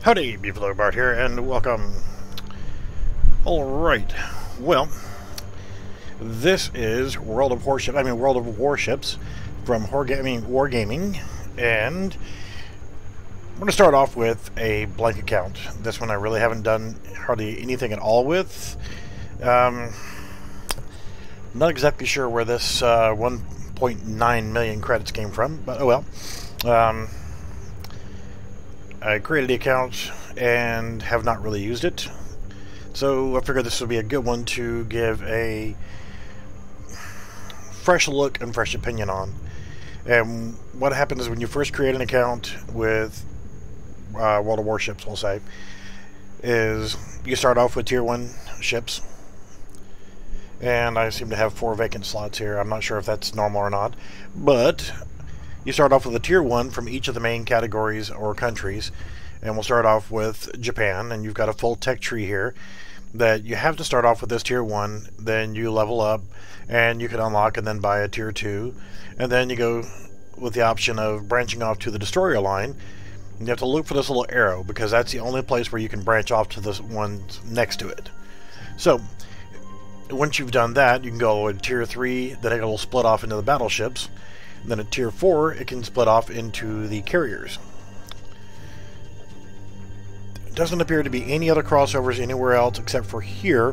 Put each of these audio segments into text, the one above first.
Howdy, Beefalo Bart here, and welcome. Alright, well, this is World of Warships from Wargaming, and I'm going to start off with a blank account. This one I really haven't done hardly anything at all with. Not exactly sure where this 1.9 million credits came from, but oh well. I created the account and have not really used it, so I figured this would be a good one to give a fresh look and fresh opinion on. And what happens when you first create an account with World of Warships, we'll say, is you start off with Tier 1 ships, and I seem to have 4 vacant slots here. I'm not sure if that's normal or not, but you start off with a Tier 1 from each of the main categories or countries, and we'll start off with Japan, and you've got a full tech tree here that you have to start off with this Tier 1, then you level up, and you can unlock and then buy a Tier 2, and then you go with the option of branching off to the destroyer line. You have to look for this little arrow, because that's the only place where you can branch off to the ones next to it. So, once you've done that, you can go all the way to Tier 3, then it will split off into the battleships. And then at Tier 4, it can split off into the carriers. It doesn't appear to be any other crossovers anywhere else except for here,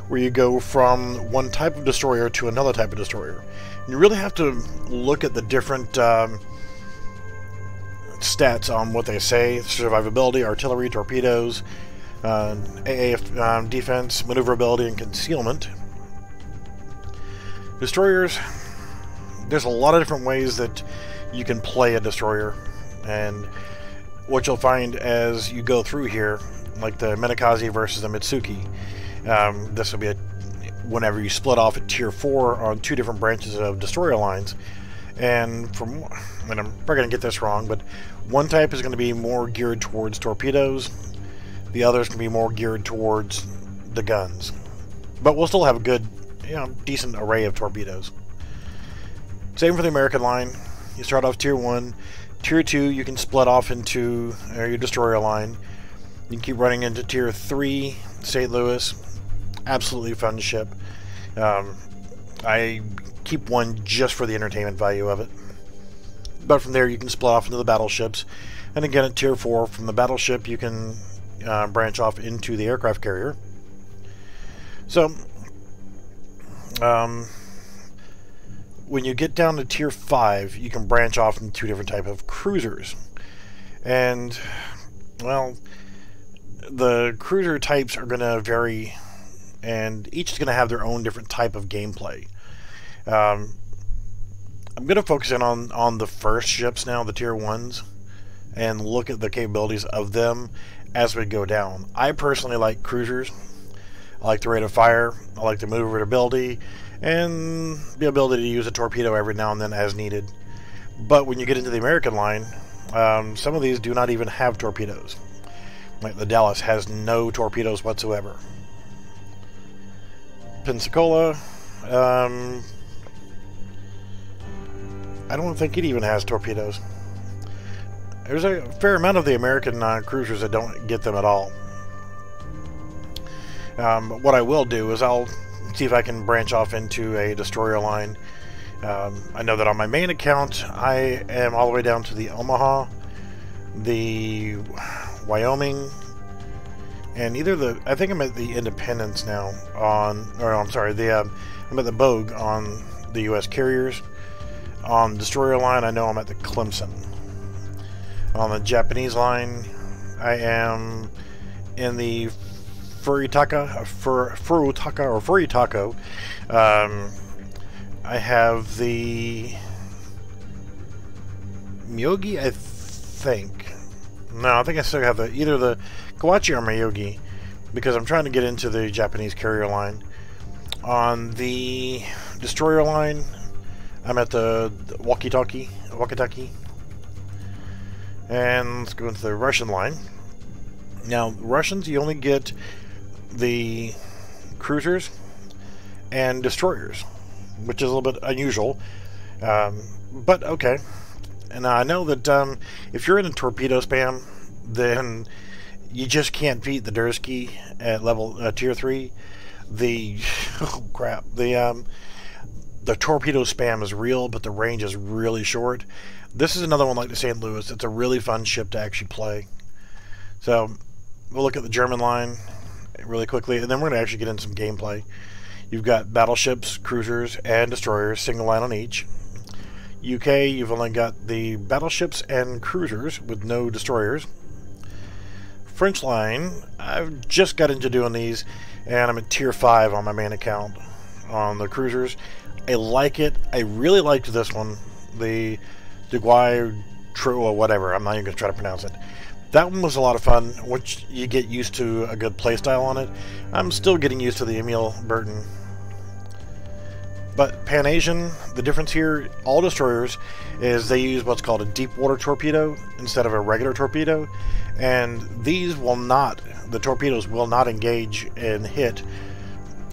where you go from one type of destroyer to another type of destroyer. And you really have to look at the different stats on what they say: survivability, artillery, torpedoes, AA defense, maneuverability, and concealment. Destroyers, there's a lot of different ways that you can play a destroyer, and what you'll find as you go through here, like the Menakaze versus the Mitsuki, this will be whenever you split off at Tier 4 on 2 different branches of destroyer lines. And I'm probably going to get this wrong, but one type is going to be more geared towards torpedoes, the other is going to be more geared towards the guns. But we'll still have a good, decent array of torpedoes. Same for the American line. You start off Tier 1. Tier 2, you can split off into your destroyer line. You can keep running into Tier 3, St. Louis. Absolutely fun ship. I keep one just for the entertainment value of it. But from there, you can split off into the battleships. And again, at Tier 4, from the battleship, you can branch off into the aircraft carrier. So, when you get down to Tier 5, you can branch off into 2 different types of cruisers. And, well, the cruiser types are going to vary, and each is going to have their own different type of gameplay. I'm going to focus in on the first ships now, the Tier 1s, and look at the capabilities of them as we go down. I personally like cruisers. I like the rate of fire, I like the maneuverability, and the ability to use a torpedo every now and then as needed. But when you get into the American line, some of these do not even have torpedoes. Like the Dallas has no torpedoes whatsoever. Pensacola, I don't think it even has torpedoes. There's a fair amount of the American cruisers that don't get them at all. What I will do is I'll see if I can branch off into a destroyer line. I know that on my main account I am all the way down to the Omaha, the Wyoming, and I think I'm at the Independence now I'm at the Bogue on the U.S. carriers. On the destroyer line, I know I'm at the Clemson. On the Japanese line, I am in the Furitaka. I have the Myogi, I think. No, I think I still have either the Kawachi or Myogi, because I'm trying to get into the Japanese carrier line. On the destroyer line, I'm at the Wakitaki. And let's go into the Russian line. Now, Russians, you only get the cruisers and destroyers, which is a little bit unusual, but okay. And I know that if you're in a torpedo spam, then you just can't beat the Dursky at level tier 3. The oh crap, the torpedo spam is real, but the range is really short. This is another one like the St. Louis. It's a really fun ship to actually play. So we'll look at the German line really quickly, and then we're going to actually get into some gameplay. You've got battleships, cruisers, and destroyers, single line on each. UK, you've only got the battleships and cruisers with no destroyers. French line, I've just got into doing these, and I'm at tier 5 on my main account on the cruisers. I like it. I really liked this one, the Duguay True or whatever. I'm not even going to try to pronounce it. That one was a lot of fun once you get used to a good playstyle on it. I'm still getting used to the Emil Burton. But Pan-Asian, the difference here, all destroyers, is they use what's called a deep water torpedo instead of a regular torpedo. And these will not, the torpedoes will not engage and hit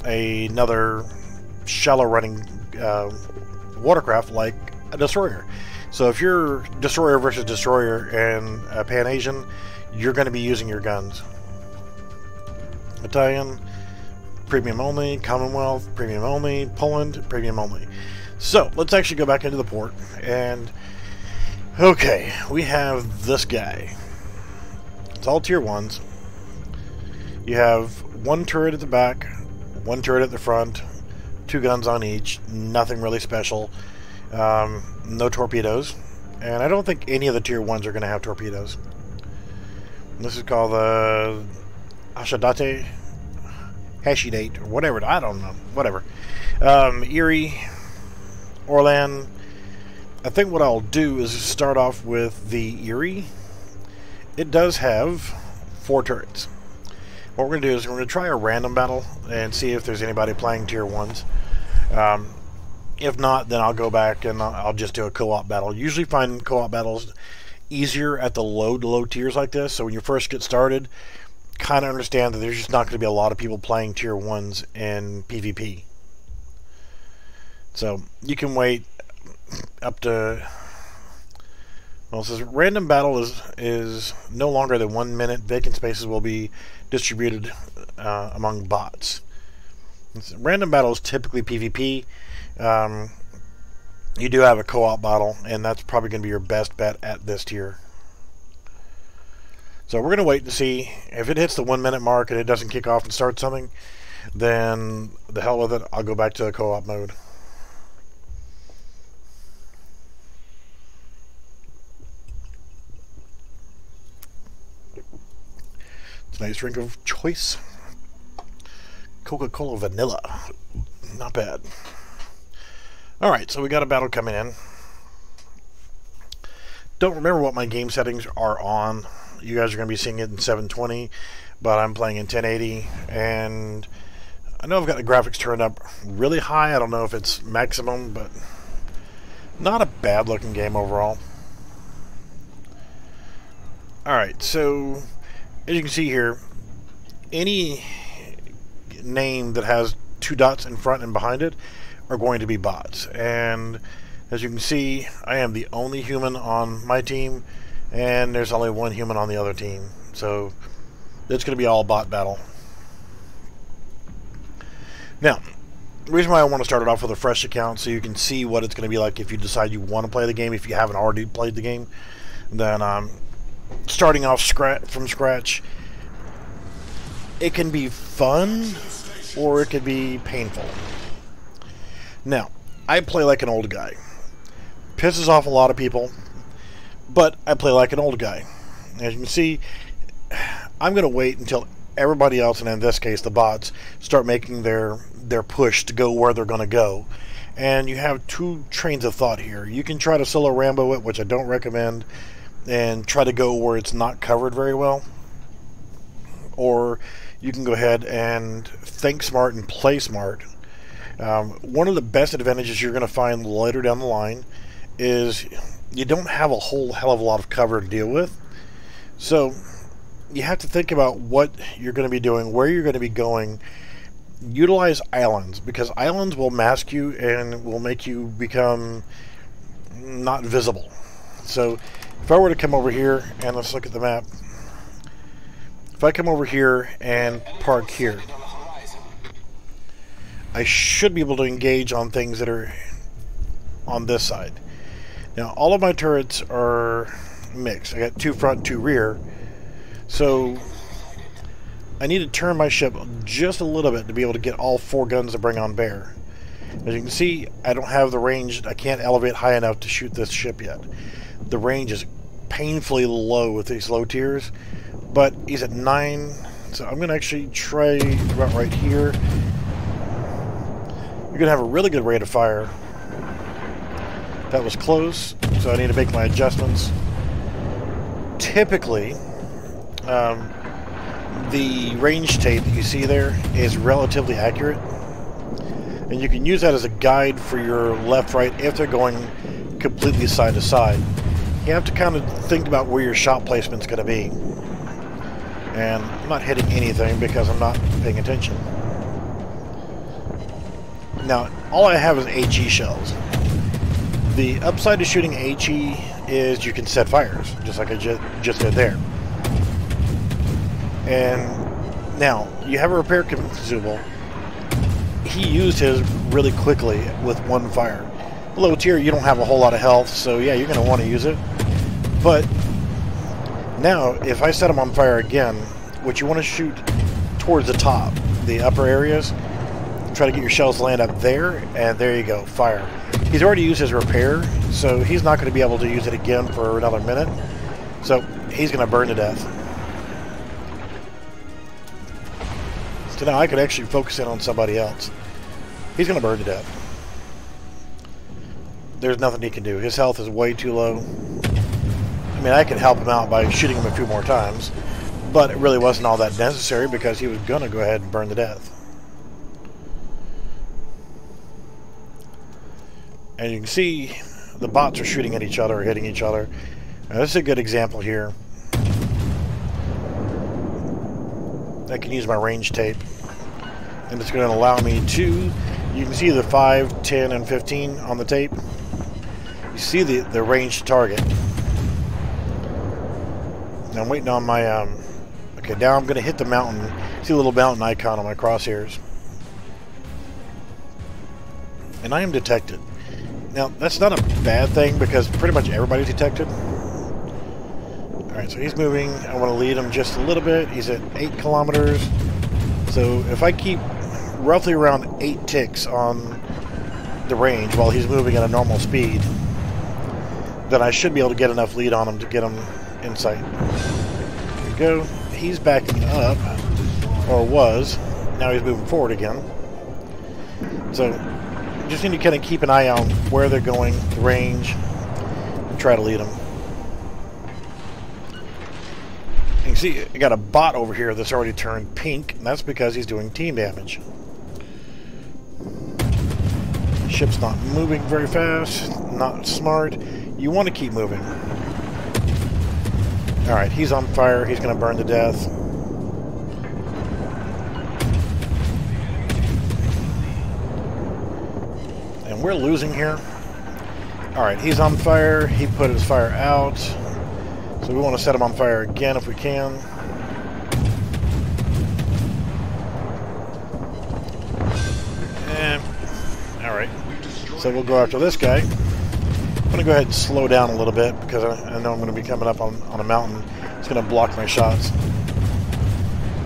another shallow running watercraft like a destroyer. So if you're destroyer versus destroyer and a Pan-Asian, you're going to be using your guns. Italian, premium only. Commonwealth, premium only. Poland, premium only. So let's actually go back into the port, and okay, we have this guy. It's all tier 1s. You have one turret at the back, one turret at the front, 2 guns on each, nothing really special. No torpedoes, and I don't think any of the tier 1s are going to have torpedoes. This is called the Ashidate, or whatever, I don't know, whatever. Erie, Orlan. I think what I'll do is start off with the Erie. It does have 4 turrets. What we're going to do is we're going to try a random battle and see if there's anybody playing tier 1s. If not, then I'll go back and I'll just do a co-op battle. Usually find co-op battles easier at the low tiers like this. So when you first get started, kind of understand that there's just not going to be a lot of people playing tier 1s in PvP. So you can wait up to... Well, it says random battle is no longer than 1 minute. Vacant spaces will be distributed among bots. Random battle is typically PvP. You do have a co-op battle, and that's probably going to be your best bet at this tier. So we're going to wait to see if it hits the 1 minute mark and it doesn't kick off and start something, then the hell with it, I'll go back to the co-op mode. It's a nice drink of choice. Coca-Cola Vanilla. Not bad. Alright, so we got a battle coming in. Don't remember what my game settings are on. You guys are going to be seeing it in 720, but I'm playing in 1080, and I know I've got the graphics turned up really high. I don't know if it's maximum, but not a bad looking game overall. Alright, so as you can see here, any name that has 2 dots in front and behind it are going to be bots. And as you can see, I am the only human on my team, and there's only 1 human on the other team. So it's going to be all bot battle. Now, the reason why I want to start it off with a fresh account, so you can see what it's going to be like if you decide you want to play the game. If you haven't already played the game, then starting off from scratch, it can be fun or it could be painful. Now, I play like an old guy. Pisses off a lot of people, but I play like an old guy. As you can see, I'm going to wait until everybody else, and in this case the bots, start making their push to go where they're going to go. And you have 2 trains of thought here. You can try to solo Rambo it, which I don't recommend, and try to go where it's not covered very well. Or you can go ahead and think smart and play smart. One of the best advantages you're going to find later down the line is you don't have a whole hell of a lot of cover to deal with. So you have to think about what you're going to be doing, where you're going to be going. Utilize islands, because islands will mask you and will make you become not visible. So if I were to come over here and let's look at the map. if I come over here and park here, I should be able to engage on things that are on this side. Now, all of my turrets are mixed. I got 2 front, 2 rear. So I need to turn my ship just a little bit to be able to get all 4 guns to bring on bear. As you can see, I don't have the range. I can't elevate high enough to shoot this ship yet. The range is painfully low with these low tiers, but he's at 9, so I'm going to actually try about right here. You're going to have a really good rate of fire. That was close, so I need to make my adjustments. Typically, the range tape that you see there is relatively accurate, and you can use that as a guide for your left-right if they're going completely side to side. You have to kind of think about where your shot placement's going to be. And I'm not hitting anything because I'm not paying attention. Now, all I have is HE shells. The upside to shooting HE is you can set fires, just like I just did there. And now, you have a repair consumable. He used his really quickly with 1 fire. Low tier, you don't have a whole lot of health, so yeah, you're going to want to use it. But now, if I set him on fire again, what you want to shoot towards the top, the upper areas, try to get your shells to land up there, and there you go, fire. He's already used his repair, so he's not going to be able to use it again for another minute. So he's going to burn to death. So now I could actually focus in on somebody else. He's going to burn to death. There's nothing he can do. His health is way too low. I mean, I could help him out by shooting him a few more times, but it really wasn't all that necessary because he was going to go ahead and burn to death. And you can see the bots are shooting at each other or hitting each other. Now, this is a good example here. I can use my range tape, and it's going to allow me to, you can see the 5, 10, and 15 on the tape. You see the range target. Now I'm waiting on my, okay, now I'm going to hit the mountain. See the little mountain icon on my crosshairs. And I am detected. Now, that's not a bad thing because pretty much everybody's detected. Alright, so he's moving. I want to lead him just a little bit. He's at 8 kilometers. So if I keep roughly around 8 ticks on the range while he's moving at a normal speed, then I should be able to get enough lead on him to get him in sight. There we go. He's backing up, or was. Now he's moving forward again. So you just need to kind of keep an eye on where they're going, the range, and try to lead them. You can see I got a bot over here that's already turned pink, and that's because he's doing team damage. Ship's not moving very fast, not smart. You want to keep moving. Alright, he's on fire. He's going to burn to death. And we're losing here. Alright, he's on fire. He put his fire out. So we want to set him on fire again if we can. And, alright. So we'll go after this guy. I'm going to go ahead and slow down a little bit because I know I'm going to be coming up on a mountain. It's going to block my shots.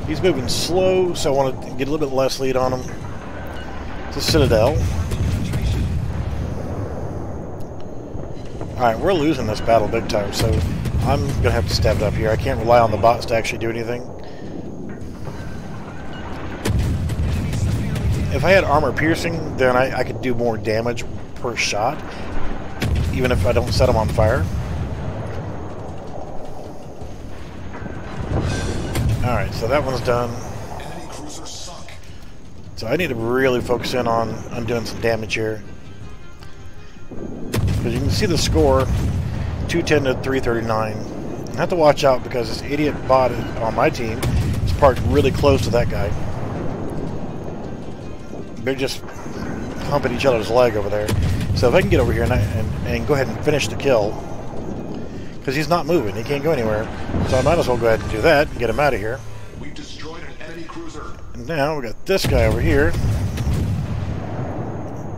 He's moving slow, so I want to get a little bit less lead on him. It's a Citadel. Alright, we're losing this battle big time, so I'm going to have to step it up here. I can't rely on the bots to actually do anything. If I had armor piercing, then I could do more damage per shot, even if I don't set them on fire. Alright, so that one's done. So I need to really focus in on doing some damage here. Because you can see the score, 210 to 339. I have to watch out because this idiot bot on my team is parked really close to that guy. They're just humping each other's leg over there. So if I can get over here and go ahead and finish the kill, because he's not moving, he can't go anywhere, so I might as well go ahead and do that and get him out of here. We've destroyed an enemy cruiser. And now we got this guy over here.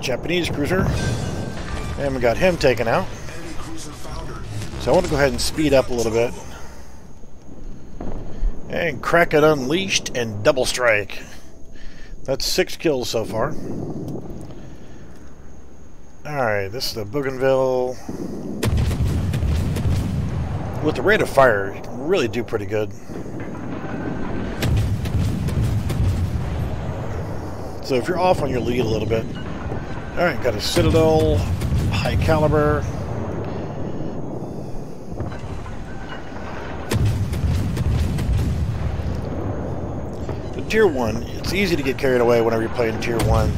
Japanese cruiser. And we got him taken out. Enemy cruiser foundered. So I want to go ahead and speed up a little bit. And Kraken unleashed and double strike. That's 6 kills so far. Alright, this is the Bougainville. With the rate of fire, you can really do pretty good. So if you're off on your lead a little bit. Alright, got a Citadel, high caliber. The Tier 1, it's easy to get carried away whenever you're playing Tier 1,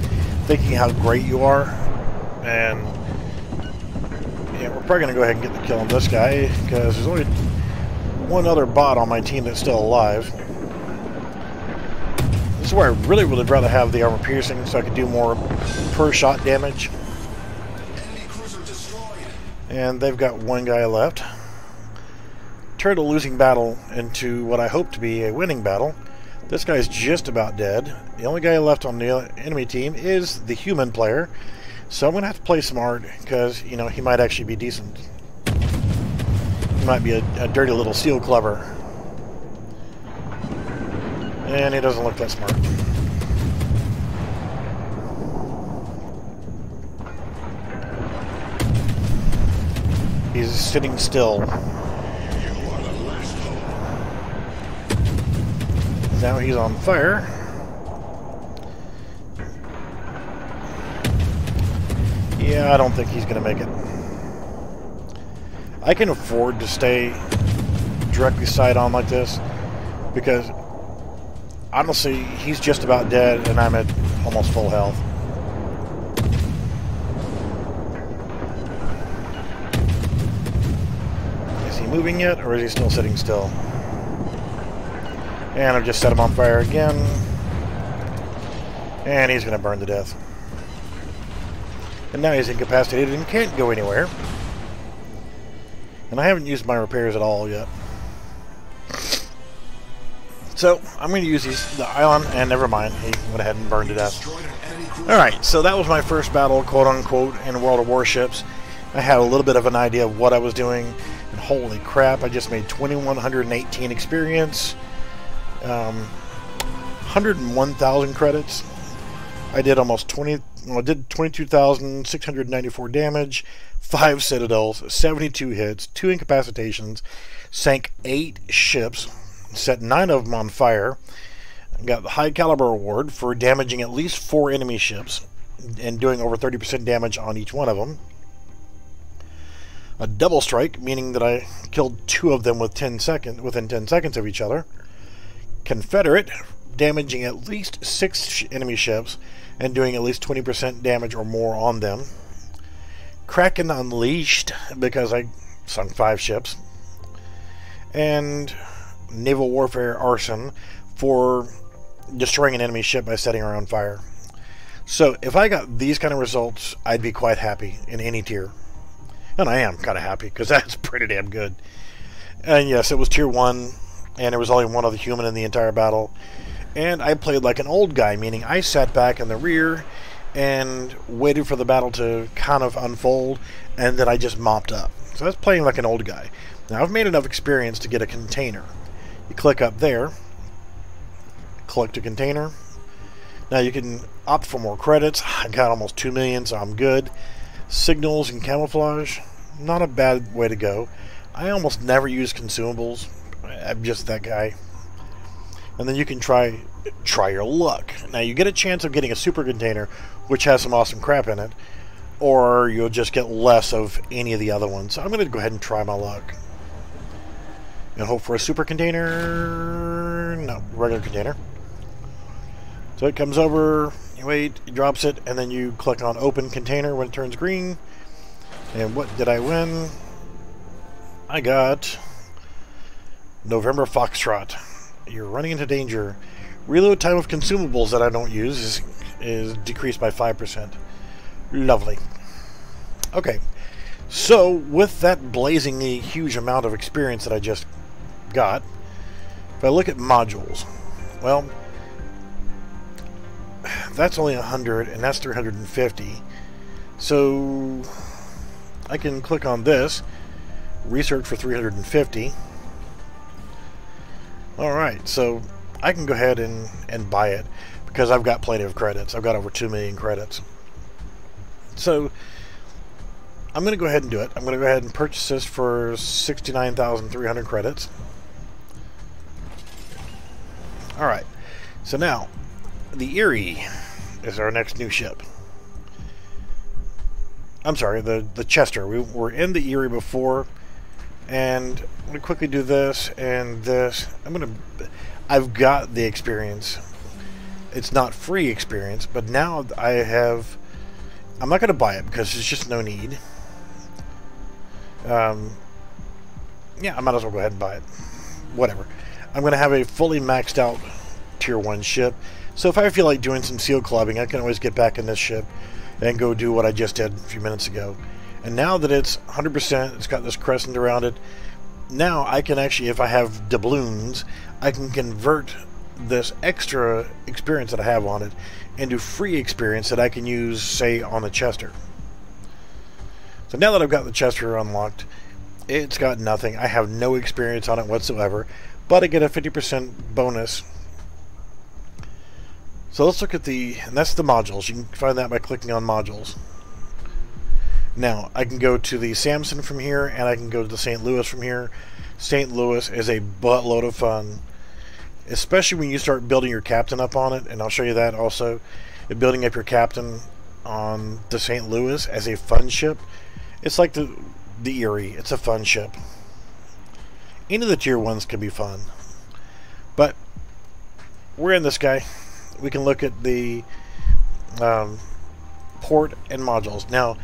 thinking how great you are. And yeah, we're probably going to go ahead and get the kill on this guy, because there's only one other bot on my team that's still alive. This is where I really would rather have the armor piercing, so I could do more per shot damage. Enemy cruiser destroyed. And they've got one guy left. Turned a losing battle into what I hope to be a winning battle. This guy's just about dead. The only guy left on the enemy team is the human player. So I'm going to have to play smart, because, you know, he might actually be decent. He might be a dirty little seal clever. And he doesn't look that smart. He's sitting still. Now he's on fire. Yeah, I don't think he's going to make it. I can afford to stay directly side on like this, because honestly, he's just about dead and I'm at almost full health. Is he moving yet, or is he still sitting still? And I've just set him on fire again. And he's going to burn to death. And now he's incapacitated and can't go anywhere. And I haven't used my repairs at all yet. So, I'm going to use the island, and never mind, he went ahead and burned to death. Alright, so that was my first battle, quote-unquote, in World of Warships. I had a little bit of an idea of what I was doing, and holy crap, I just made 2,118 experience, 101,000 credits. I did almost 22,694 damage, 5 citadels, 72 hits, 2 incapacitations, sank 8 ships, set 9 of them on fire, got the high caliber award for damaging at least 4 enemy ships and doing over 30% damage on each one of them. A double strike, meaning that I killed 2 of them within 10 seconds of each other. Confederate, damaging at least 6 enemy ships and doing at least 20% damage or more on them. Kraken Unleashed, because I sunk 5 ships. And Naval Warfare Arson for destroying an enemy ship by setting her on fire. So if I got these kind of results, I'd be quite happy in any tier. And I am kind of happy, because that's pretty damn good. And yes, it was tier 1, and there was only one other human in the entire battle. And I played like an old guy, meaning I sat back in the rear and waited for the battle to kind of unfold, and then I just mopped up. So that's playing like an old guy. Now I've made enough experience to get a container. You click up there, collect a container. Now you can opt for more credits. I got almost 2 million, so I'm good. Signals and camouflage, not a bad way to go. I almost never use consumables. I'm just that guy. And then you can try your luck. Now you get a chance of getting a super container, which has some awesome crap in it, or you'll just get less of any of the other ones. So I'm going to go ahead and try my luck. And hope for a super container. No, regular container. So it comes over, you wait, it drops it, and then you click on open container when it turns green. And what did I win? I got November Foxtrot. You're running into danger. Reload time of consumables that I don't use is decreased by 5%. Lovely. Okay, so with that blazingly huge amount of experience that I just got, If I look at modules, well, that's only 100, and that's 350. So I can click on this, research for 350. Alright, so I can go ahead and buy it because I've got plenty of credits. I've got over 2 million credits. So I'm going to go ahead and do it. I'm going to go ahead and purchase this for 69,300 credits. Alright, so now the Erie is our next new ship. I'm sorry, the Chester. We were in the Erie before, and I'm going to quickly do this and this. I've got the experience. It's not free experience, but now I'm not going to buy it because there's just no need. Yeah, I might as well go ahead and buy it. Whatever. I'm going to have a fully maxed out Tier 1 ship. So if I feel like doing some seal clubbing, I can always get back in this ship and go do what I just did a few minutes ago. And now that it's 100%, it's got this crescent around it, now I can actually, if I have doubloons, I can convert this extra experience that I have on it into free experience that I can use, say, on the Chester. So now that I've got the Chester unlocked, it's got nothing. I have no experience on it whatsoever, but I get a 50% bonus. So let's look at and that's the modules. You can find that by clicking on modules. Now, I can go to the Samson from here, and I can go to the St. Louis from here. St. Louis is a buttload of fun, especially when you start building your captain up on it, and I'll show you that also. Building up your captain on the St. Louis as a fun ship. It's like the Erie. It's a fun ship. Any of the Tier 1s can be fun. But we're in this guy. We can look at the port and modules. Now,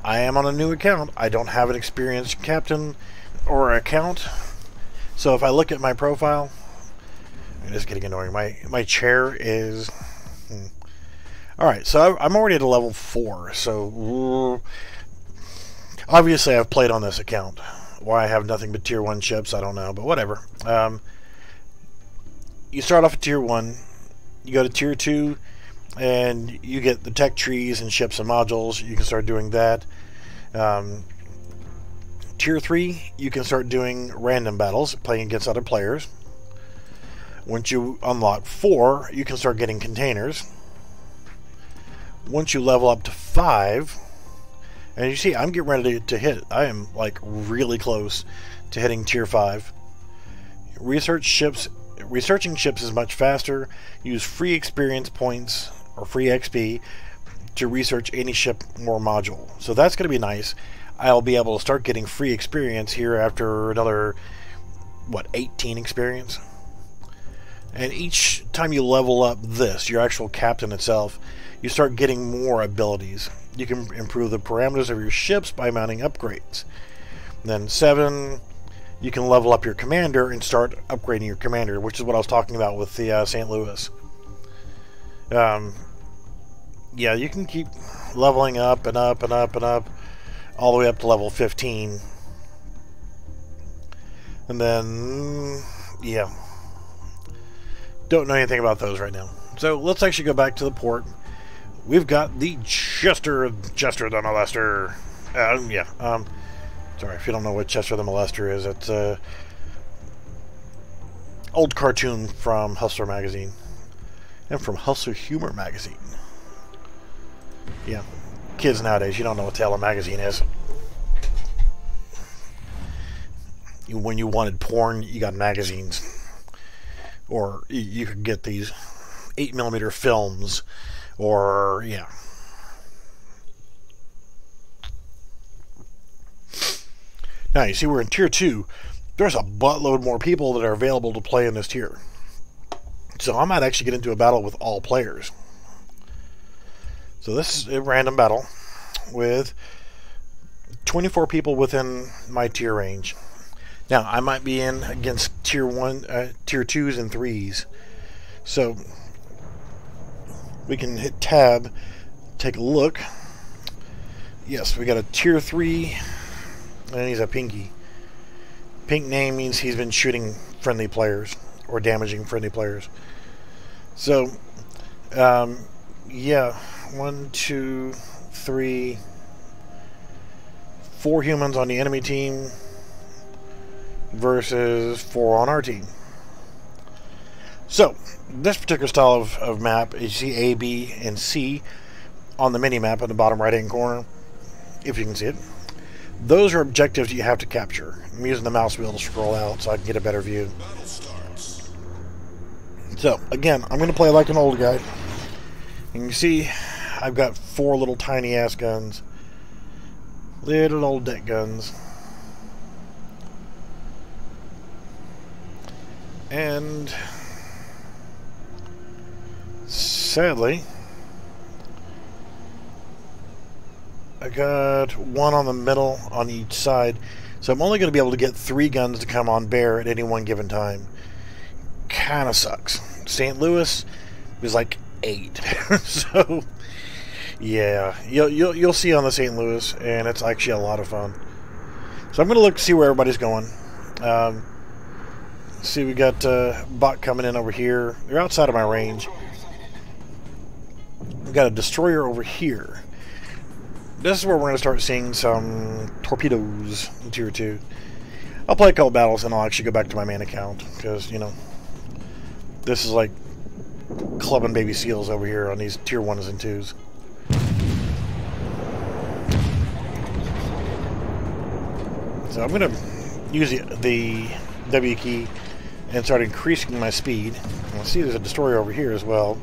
I am on a new account. I don't have an experienced captain or account. So if I look at my profile, it is getting annoying. My chair is... Alright, so I'm already at a level 4. So obviously I've played on this account. Why I have nothing but Tier 1 ships, I don't know, but whatever. You start off at Tier 1. You go to Tier 2, and you get the tech trees and ships and modules. You can start doing that. Tier 3, you can start doing random battles, playing against other players. Once you unlock 4, you can start getting containers. Once you level up to 5, and you see, I'm getting ready to hit. I am like really close to hitting Tier 5. Researching ships is much faster. Use free experience points or free XP to research any ship or module. So that's going to be nice. I'll be able to start getting free experience here after another, 18 experience? And each time you level up this, your actual captain itself, you start getting more abilities. You can improve the parameters of your ships by mounting upgrades. And then 7... you can level up your commander and start upgrading your commander, which is what I was talking about with the St. Louis. Yeah, you can keep leveling up and up and up and up all the way up to level 15. And then, yeah. Don't know anything about those right now. So let's actually go back to the port. We've got the Chester the Molester. Sorry, if you don't know what Chester the Molester is, it's an old cartoon from Hustler magazine and from Hustler Humor magazine. Yeah, kids nowadays, you don't know what Taylor magazine is. When you wanted porn, you got magazines, or you could get these 8mm films, or yeah. Now, you see we're in Tier 2. There's a buttload more people that are available to play in this tier. So I might actually get into a battle with all players. So this is a random battle with 24 people within my tier range. Now, I might be in against Tier 2s and 3s. So we can hit tab, take a look. Yes, we got a Tier 3... and he's a pinky. Pink name means he's been shooting friendly players. or damaging friendly players. So, yeah, 1, 2, 3, 4 humans on the enemy team versus 4 on our team. So, this particular style of map, you see A, B, and C on the mini-map in the bottom right-hand corner, if you can see it. Those are objectives you have to capture. I'm using the mouse wheel to scroll out so I can get a better view. So, again, I'm going to play like an old guy. You can see I've got 4 little tiny-ass guns. Little old deck guns. And sadly, I got 1 on the middle on each side, so I'm only going to be able to get 3 guns to come on bear at any one given time. Kind of sucks. St. Louis is like 8, so yeah, you'll see on the St. Louis, and it's actually a lot of fun. So I'm going to look to see where everybody's going. See, we got bot coming in over here. They're outside of my range. We got a destroyer over here. This is where we're going to start seeing some torpedoes in Tier 2. I'll play a couple battles and I'll actually go back to my main account because, you know, this is like clubbing baby seals over here on these Tier 1s and 2s. So I'm going to use the W key and start increasing my speed. You'll see there's a destroyer over here as well.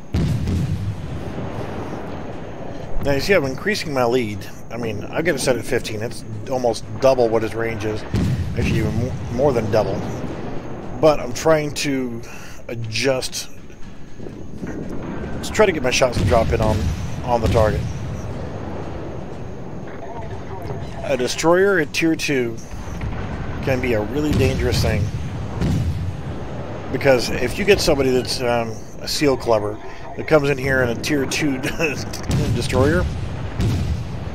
Now you see I'm increasing my lead. I mean, I've got it set at 15. It's almost double what his range is. Actually, even more than double. But I'm trying to adjust. Let's try to get my shots to drop in on the target. A destroyer at Tier 2 can be a really dangerous thing. Because if you get somebody that's a SEAL clubber that comes in here in a Tier 2 destroyer,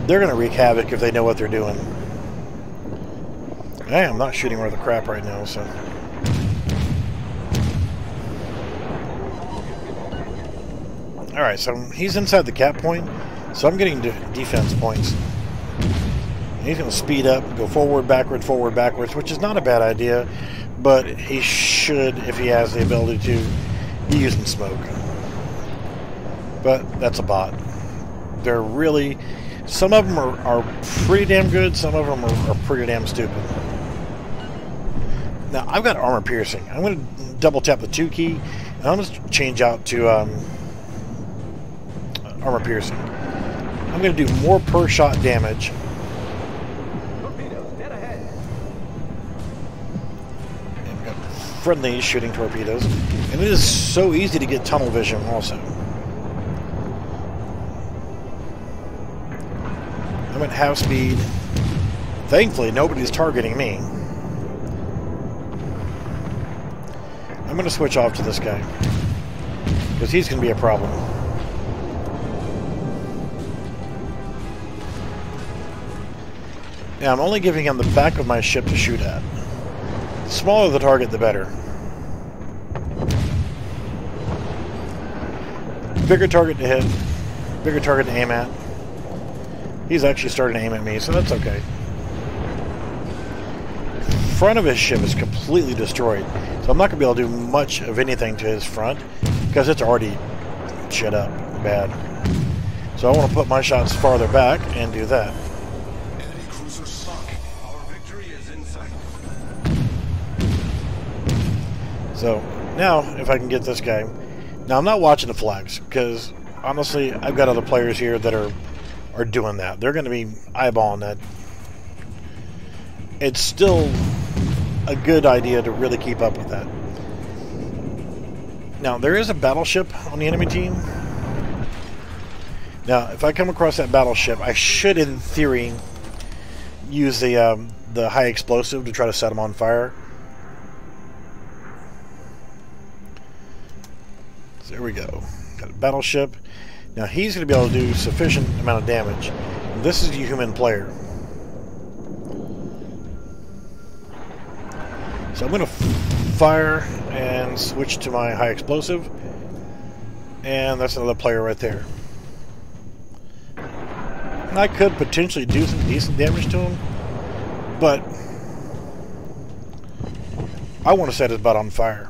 they're going to wreak havoc if they know what they're doing. Hey, I'm not shooting worth a crap right now, so... Alright, so he's inside the cap point, so I'm getting defense points. He's going to speed up, go forward, backwards, which is not a bad idea, but he should, if he has the ability to, be using smoke. But that's a bot. They're really... Some of them are pretty damn good, some of them are pretty damn stupid. Now, I've got armor piercing. I'm going to double tap the 2 key, and I'm going to change out to armor piercing. I'm going to do more per shot damage. Friendly shooting torpedoes, and it is so easy to get tunnel vision also. I'm at half speed. Thankfully, nobody's targeting me. I'm going to switch off to this guy because he's going to be a problem. Now, I'm only giving him the back of my ship to shoot at. The smaller the target, the better. Bigger target to hit, bigger target to aim at. He's actually starting to aim at me, so that's okay. Front of his ship is completely destroyed, so I'm not going to be able to do much of anything to his front because it's already shit up bad. So I want to put my shots farther back and do that. Enemy cruiser sunk. Our victory is in sight. So now, if I can get this guy. Now, I'm not watching the flags because, honestly, I've got other players here that are doing that. They're going to be eyeballing that. It's still a good idea to really keep up with that. Now, there is a battleship on the enemy team. Now, if I come across that battleship, I should, in theory, use the high explosive to try to set them on fire. So there we go. Got a battleship. Now, he's going to be able to do sufficient amount of damage. And this is a human player. So I'm going to fire and switch to my high explosive. And that's another player right there. I could potentially do some decent damage to him, but I want to set his butt on fire.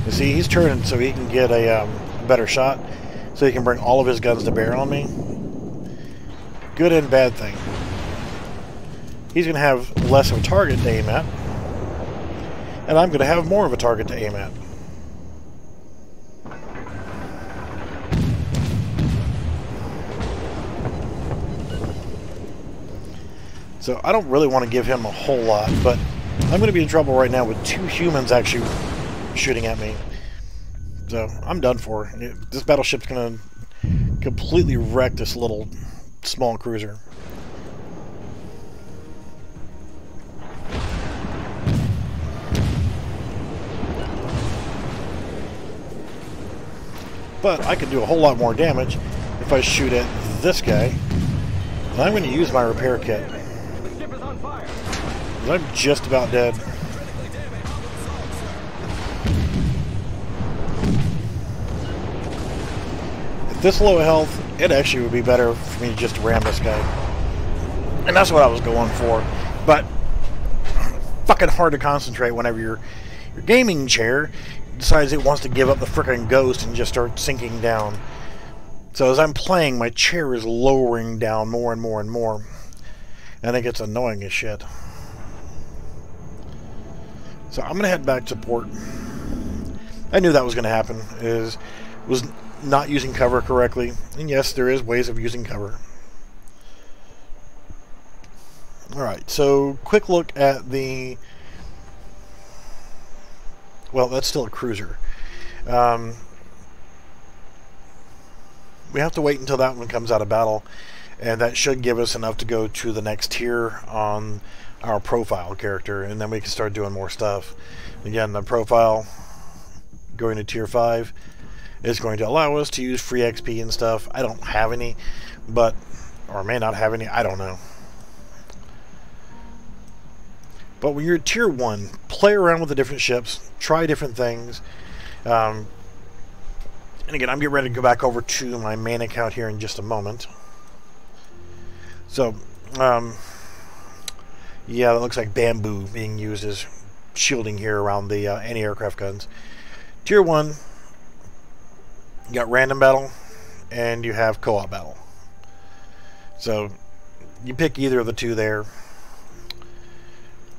You see, he's turning so he can get a better shot, so he can bring all of his guns to bear on me. Good and bad thing. He's going to have less of a target to aim at, and I'm going to have more of a target to aim at. So I don't really want to give him a whole lot, but I'm going to be in trouble right now with 2 humans actually shooting at me. So I'm done for. This battleship's going to completely wreck this little small cruiser. But I could do a whole lot more damage if I shoot at this guy. And I'm going to use my repair kit. I'm just about dead. At this low health, it actually would be better for me to just ram this guy. And that's what I was going for. But fucking hard to concentrate whenever your gaming chair decides it wants to give up the frickin' ghost and just start sinking down. So as I'm playing, my chair is lowering down more and more and more. And it gets annoying as shit. So I'm going to head back to port. I knew that was going to happen. Was not using cover correctly. And yes, there is ways of using cover. Alright, so quick look at the... Well, that's still a cruiser. We have to wait until that one comes out of battle. And that should give us enough to go to the next tier on our profile character, and then we can start doing more stuff. Again, the profile going to tier 5 is going to allow us to use free XP and stuff. I don't have any, but or may not have any, I don't know. But when you're tier 1, play around with the different ships, try different things. And again, I'm getting ready to go back over to my main account here in just a moment. So, yeah, that looks like bamboo being used as shielding here around the anti-aircraft guns. Tier 1, you got random battle, and you have co-op battle. So, you pick either of the two there.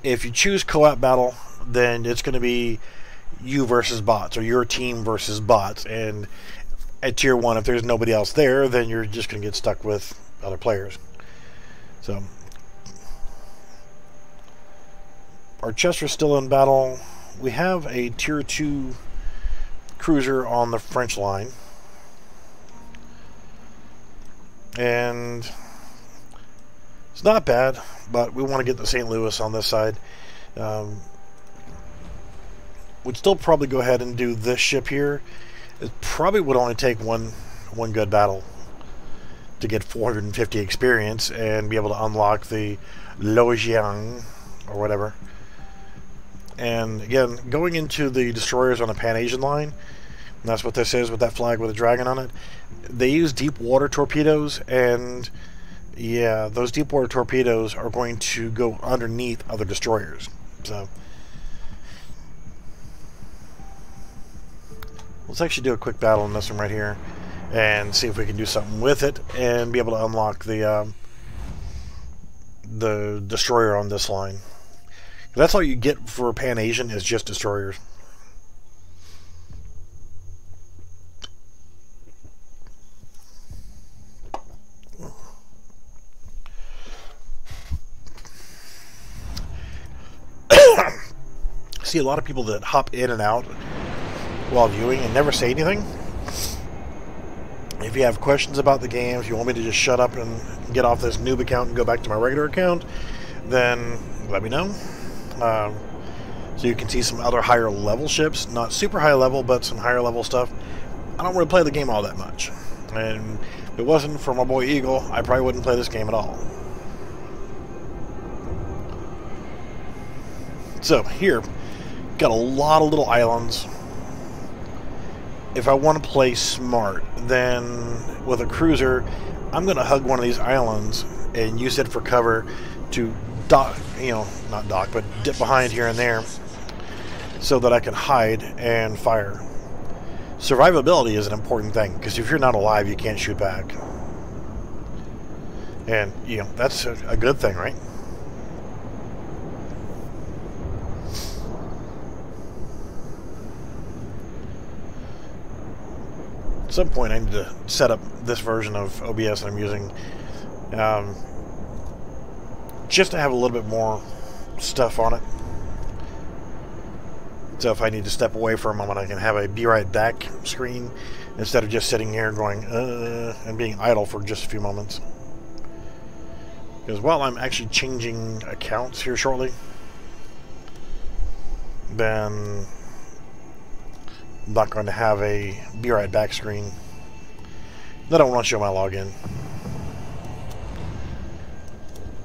If you choose co-op battle, then it's going to be you versus bots, or your team versus bots. And at tier 1, if there's nobody else there, then you're just going to get stuck with other players. So, our Chester's still in battle. We have a tier 2 cruiser on the French line. And it's not bad, but we want to get the St. Louis on this side. We'd still probably go ahead and do this ship here. It probably would only take one good battle to get 450 experience and be able to unlock the Lojiang or whatever. And again, going into the destroyers on the Pan-Asian line, and that's what this is with that flag with a dragon on it, they use deep water torpedoes, and yeah, those deep water torpedoes are going to go underneath other destroyers. So let's actually do a quick battle on this one right here and see if we can do something with it and be able to unlock the destroyer on this line. That's all you get for Pan-Asian is just destroyers. See a lot of people that hop in and out while viewing and never say anything. If you have questions about the game, if you want me to just shut up and get off this noob account and go back to my regular account, then let me know. So you can see some other higher level ships, not super high level, but some higher level stuff. I don't really play the game all that much, and if it wasn't for my boy Eagle, I probably wouldn't play this game at all. So here, got a lot of little islands. If I want to play smart, then with a cruiser, I'm going to hug one of these islands and use it for cover to dock, you know, not dock, but dip behind here and there so that I can hide and fire. Survivability is an important thing, because if you're not alive, you can't shoot back. And, you know, that's a good thing, right? At some point, I need to set up this version of OBS that I'm using, just to have a little bit more stuff on it. So if I need to step away for a moment, I can have a be right back screen instead of just sitting here going, and being idle for just a few moments. Because while I'm actually changing accounts here shortly, then I'm not going to have a be right back screen. I don't want to show my login.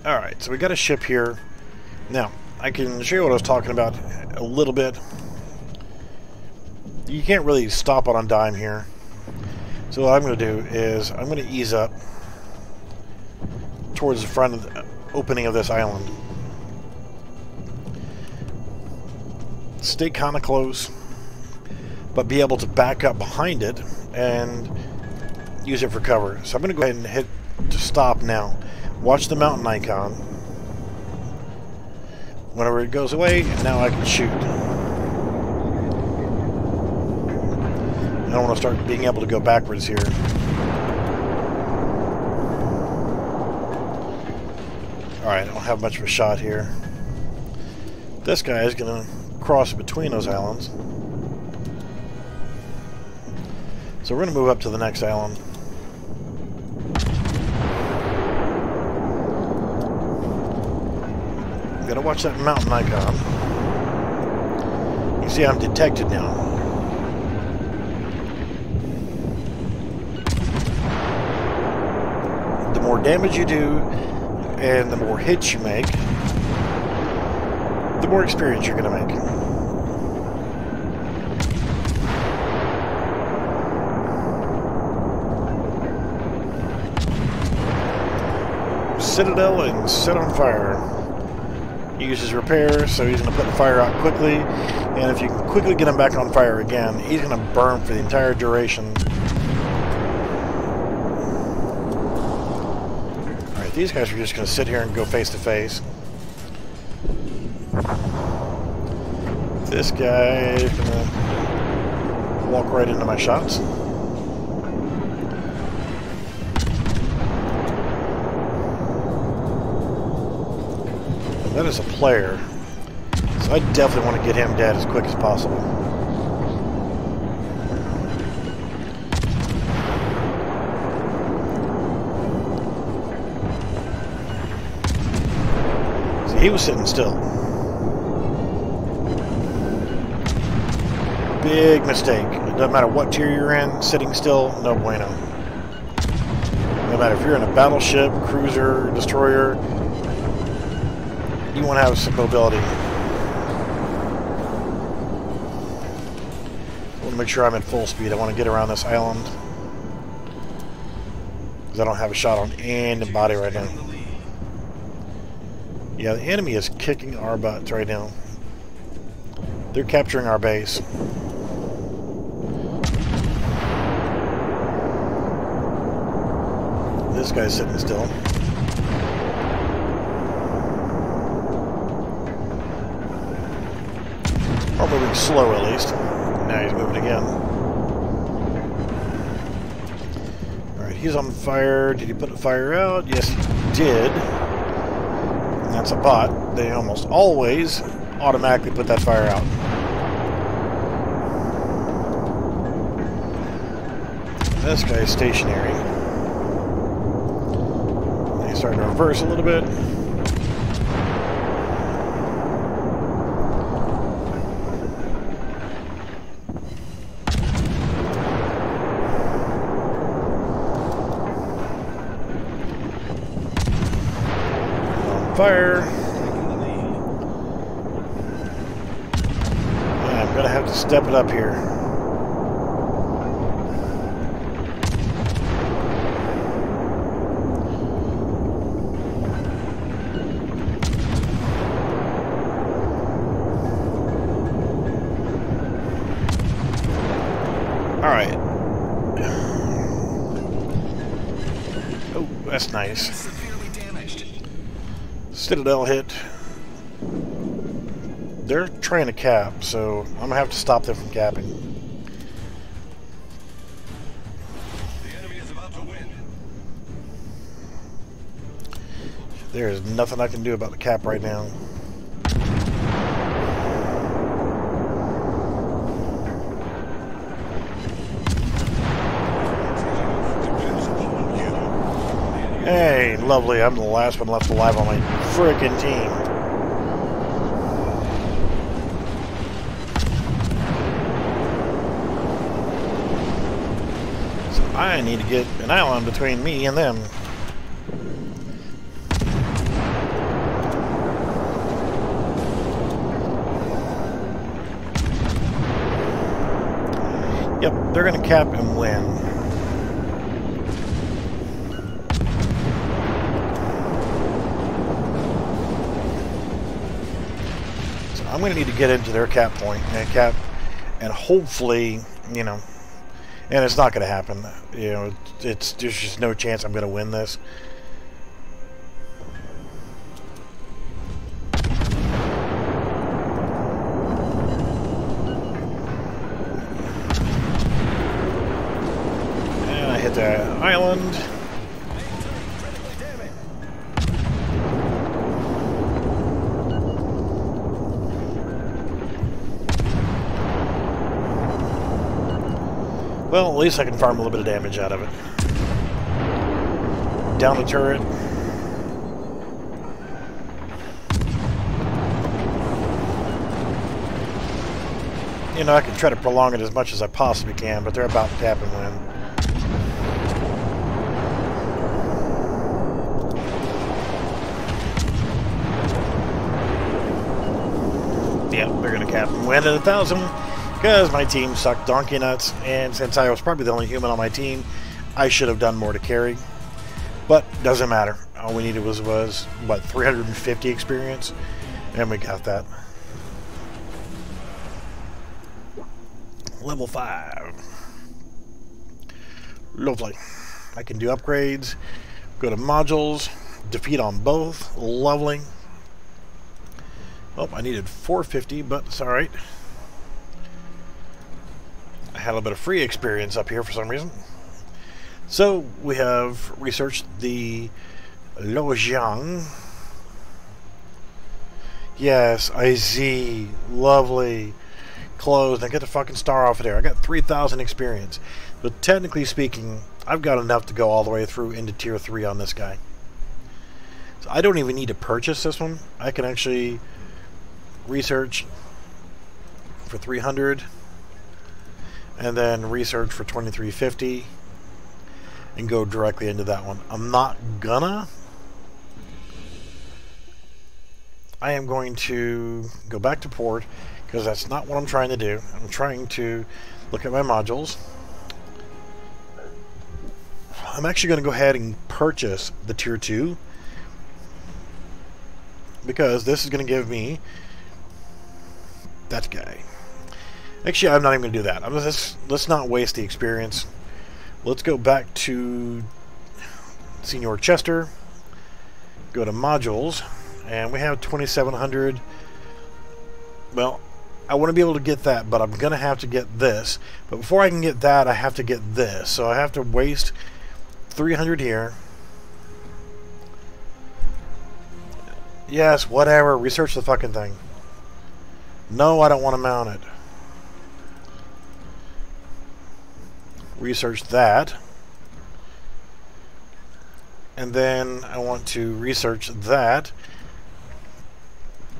Alright, so we got a ship here. Now, I can show you what I was talking about a little bit. You can't really stop it on dime here. So what I'm going to do is I'm going to ease up towards the front of the opening of this island. Stay kind of close, but be able to back up behind it and use it for cover. So I'm going to go ahead and hit to stop now. Watch the mountain icon. Whenever it goes away, now I can shoot. I want to start being able to go backwards here. Alright, I don't have much of a shot here. This guy is going to cross between those islands. So we're going to move up to the next island. Got to watch that mountain icon. You see I'm detected now. The more damage you do and the more hits you make, the more experience you're going to make. Citadel and set on fire. He uses repair, so he's going to put the fire out quickly, and if you can quickly get him back on fire again, he's going to burn for the entire duration. Alright, these guys are just going to sit here and go face to face. This guy is going to walk right into my shots. That is a player, so I definitely want to get him dead as quick as possible. See, he was sitting still. Big mistake. It doesn't matter what tier you're in, sitting still, no bueno. No matter if you're in a battleship, cruiser, destroyer, you want to have some mobility. I want to make sure I'm at full speed. I want to get around this island, because I don't have a shot on anybody right now. Yeah, the enemy is kicking our butts right now. They're capturing our base. This guy's sitting still. Or moving slow, at least. Now he's moving again. Alright, he's on fire. Did he put the fire out? Yes, he did. And that's a bot. They almost always automatically put that fire out. This guy is stationary. And he's starting to reverse a little bit. On fire. Gonna have to step it up here. Alright. Oh, that's nice. Severely damaged. Citadel hit. They're trying to cap, so I'm gonna have to stop them from capping. The enemy is about to win. There is nothing I can do about the cap right now. Hey, lovely. I'm the last one left alive on my frickin' team. So I need to get an island between me and them. Yep, they're going to cap and win. I'm going to need to get into their cap point and hopefully, you know, and it's not going to happen. You know, there's just no chance I'm going to win this. And I hit the island. Well, at least I can farm a little bit of damage out of it. Down the turret. You know, I can try to prolong it as much as I possibly can, but they're about to cap and win. Yeah, they're going to cap and win at 1,000. Because my team sucked donkey nuts, and since I was probably the only human on my team, I should have done more to carry. But doesn't matter. All we needed was what, 350 experience, and we got that. Level 5. Lovely. I can do upgrades, go to modules, defeat on both. Lovely. Oh, I needed 450, but it's alright. I had a little bit of free experience up here for some reason. So we have researched the Lojiang. Yes, I see. Lovely. Closed. I get the fucking star off of there. I got 3,000 experience. But technically speaking, I've got enough to go all the way through into tier 3 on this guy. So I don't even need to purchase this one. I can actually research for 300. And then research for 2350 and go directly into that one. I'm not gonna. I am going to go back to port because that's not what I'm trying to do. I'm trying to look at my modules. I'm actually going to go ahead and purchase the tier 2 because this is going to give me that guy. Actually, I'm not even going to do that. Let's not waste the experience. Let's go back to Senior Chester. Go to modules. And we have 2,700. Well, I want to be able to get that, but I'm going to have to get this. But before I can get that, I have to get this. So I have to waste 300 here. Yes, whatever. Research the fucking thing. No, I don't want to mount it. Research that. And then I want to research that.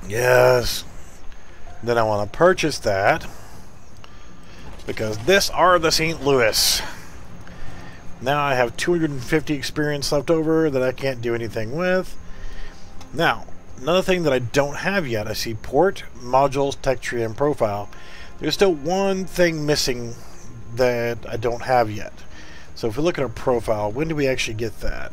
Yes. Then I want to purchase that. Because this are the St. Louis. Now I have 250 experience left over that I can't do anything with. Now, another thing that I don't have yet, I see port, modules, tech tree, and profile. There's still one thing missing that I don't have yet. So if we look at our profile, when do we actually get that?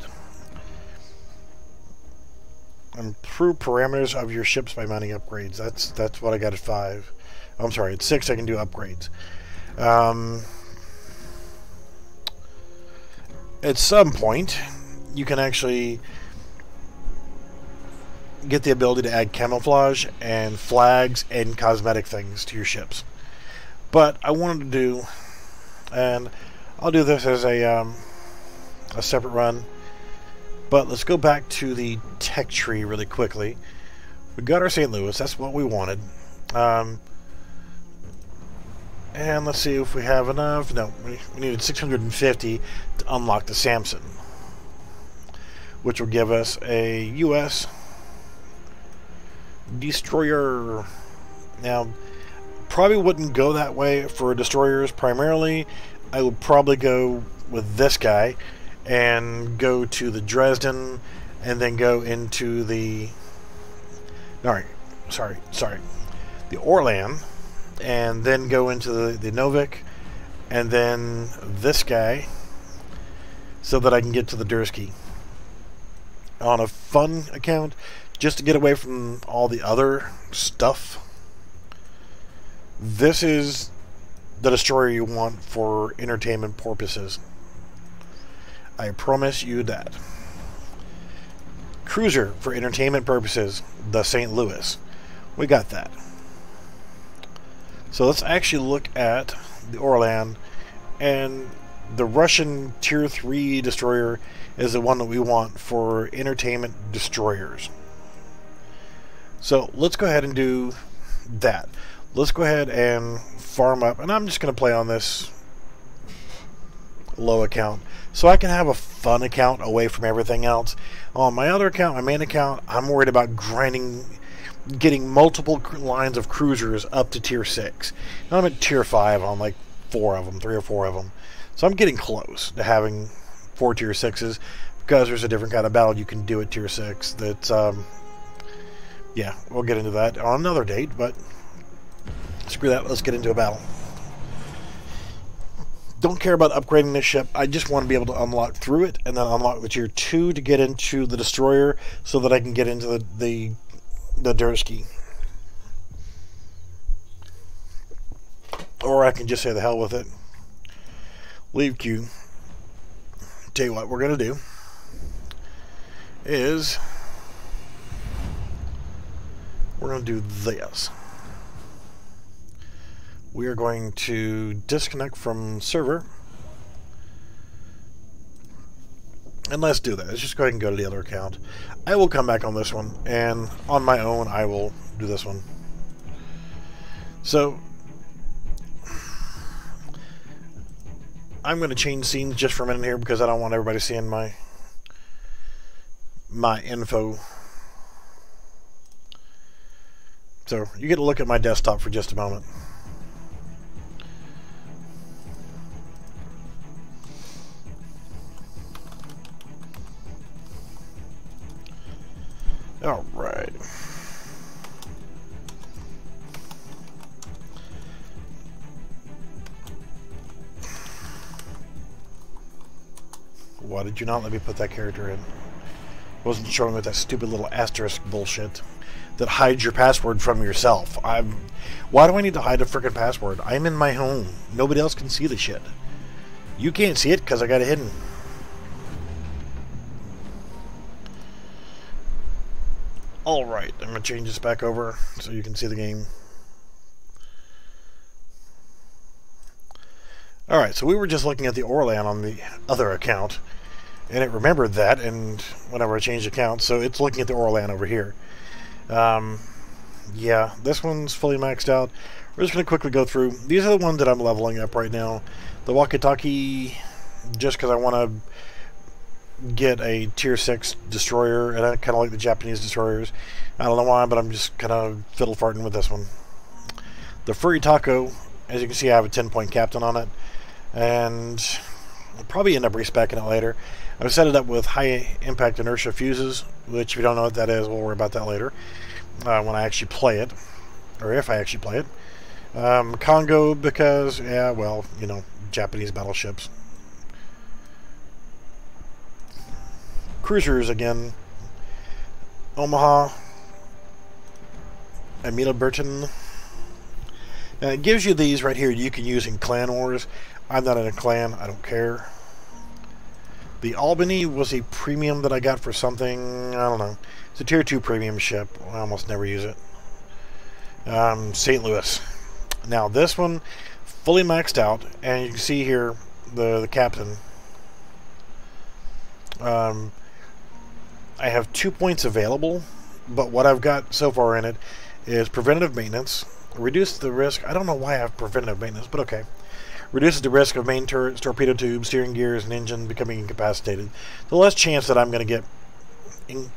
Improve parameters of your ships by mounting upgrades. That's what I got at 5. Oh, I'm sorry, at 6 I can do upgrades. At some point, you can actually get the ability to add camouflage and flags and cosmetic things to your ships. But I wanted to do, and I'll do this as a separate run. But let's go back to the tech tree really quickly. We got our St. Louis. That's what we wanted. And let's see if we have enough. No, we needed 650 to unlock the Samson, which will give us a U.S. destroyer. Now, probably wouldn't go that way for destroyers. Primarily, I would probably go with this guy and go to the Dresden and then go into the the Orlan, and then go into the Novik, and then this guy, so that I can get to the Dursky on a fun account, just to get away from all the other stuff. This is the destroyer you want for entertainment purposes. I promise you that. Cruiser for entertainment purposes, the St. Louis. We got that. So let's actually look at the Orlan, and the Russian Tier 3 destroyer is the one that we want for entertainment destroyers. So let's go ahead and do that. Let's go ahead and farm up, and I'm just going to play on this low account so I can have a fun account away from everything else. On my other account, my main account, I'm worried about grinding, getting multiple lines of cruisers up to tier 6. Now I'm at tier 5 on like 4 of them, 3 or 4 of them. So I'm getting close to having 4 tier 6s, because there's a different kind of battle you can do at tier 6 that's, yeah, we'll get into that on another date, but screw that, let's get into a battle. Don't care about upgrading this ship. I just want to be able to unlock through it, and then unlock the tier 2 to get into the destroyer, so that I can get into the Dursky. Or I can just say the hell with it. Leave queue. Tell you what we're going to do is we're going to do this. We are going to disconnect from server, and let's do that. Let's just go ahead and go to the other account. I will come back on this one, and on my own I will do this one. So I'm going to change scenes just for a minute here, because I don't want everybody seeing my info. So you get to look at my desktop for just a moment. All right. Why did you not let me put that character in? Wasn't showing with that stupid little asterisk bullshit that hides your password from yourself. Why do I need to hide a freaking password? I'm in my home. Nobody else can see the shit. You can't see it because I got it hidden. Alright, I'm going to change this back over so you can see the game. Alright, so we were just looking at the Orlan on the other account, and it remembered that, and whenever I changed account, so it's looking at the Orlan over here. Yeah, this one's fully maxed out. We're just going to quickly go through. These are the ones that I'm leveling up right now. The Walkie-Talkie, just because I want to get a tier 6 destroyer, and I kind of like the Japanese destroyers. I don't know why, but I'm just kind of fiddle farting with this one. The Furry Taco, as you can see, I have a 10-point captain on it, and I'll probably end up respecking it later. I've set it up with high impact inertia fuses, which if you don't know what that is, we'll worry about that later when I actually play it, or if I actually play it. Congo because, yeah, well, you know, Japanese battleships. Cruisers again. Omaha. Amita Burton. Now it gives you these right here you can use in clan wars. I'm not in a clan, I don't care. The Albany was a premium that I got for something, I don't know. It's a tier 2 premium ship. I almost never use it. St. Louis. Now this one, fully maxed out, and you can see here the captain. I have 2 points available, but what I've got so far in it is preventative maintenance. Reduce the risk. I don't know why I have preventative maintenance, but okay. Reduces the risk of main turrets, torpedo tubes, steering gears, and engine becoming incapacitated. The less chance that I'm going to get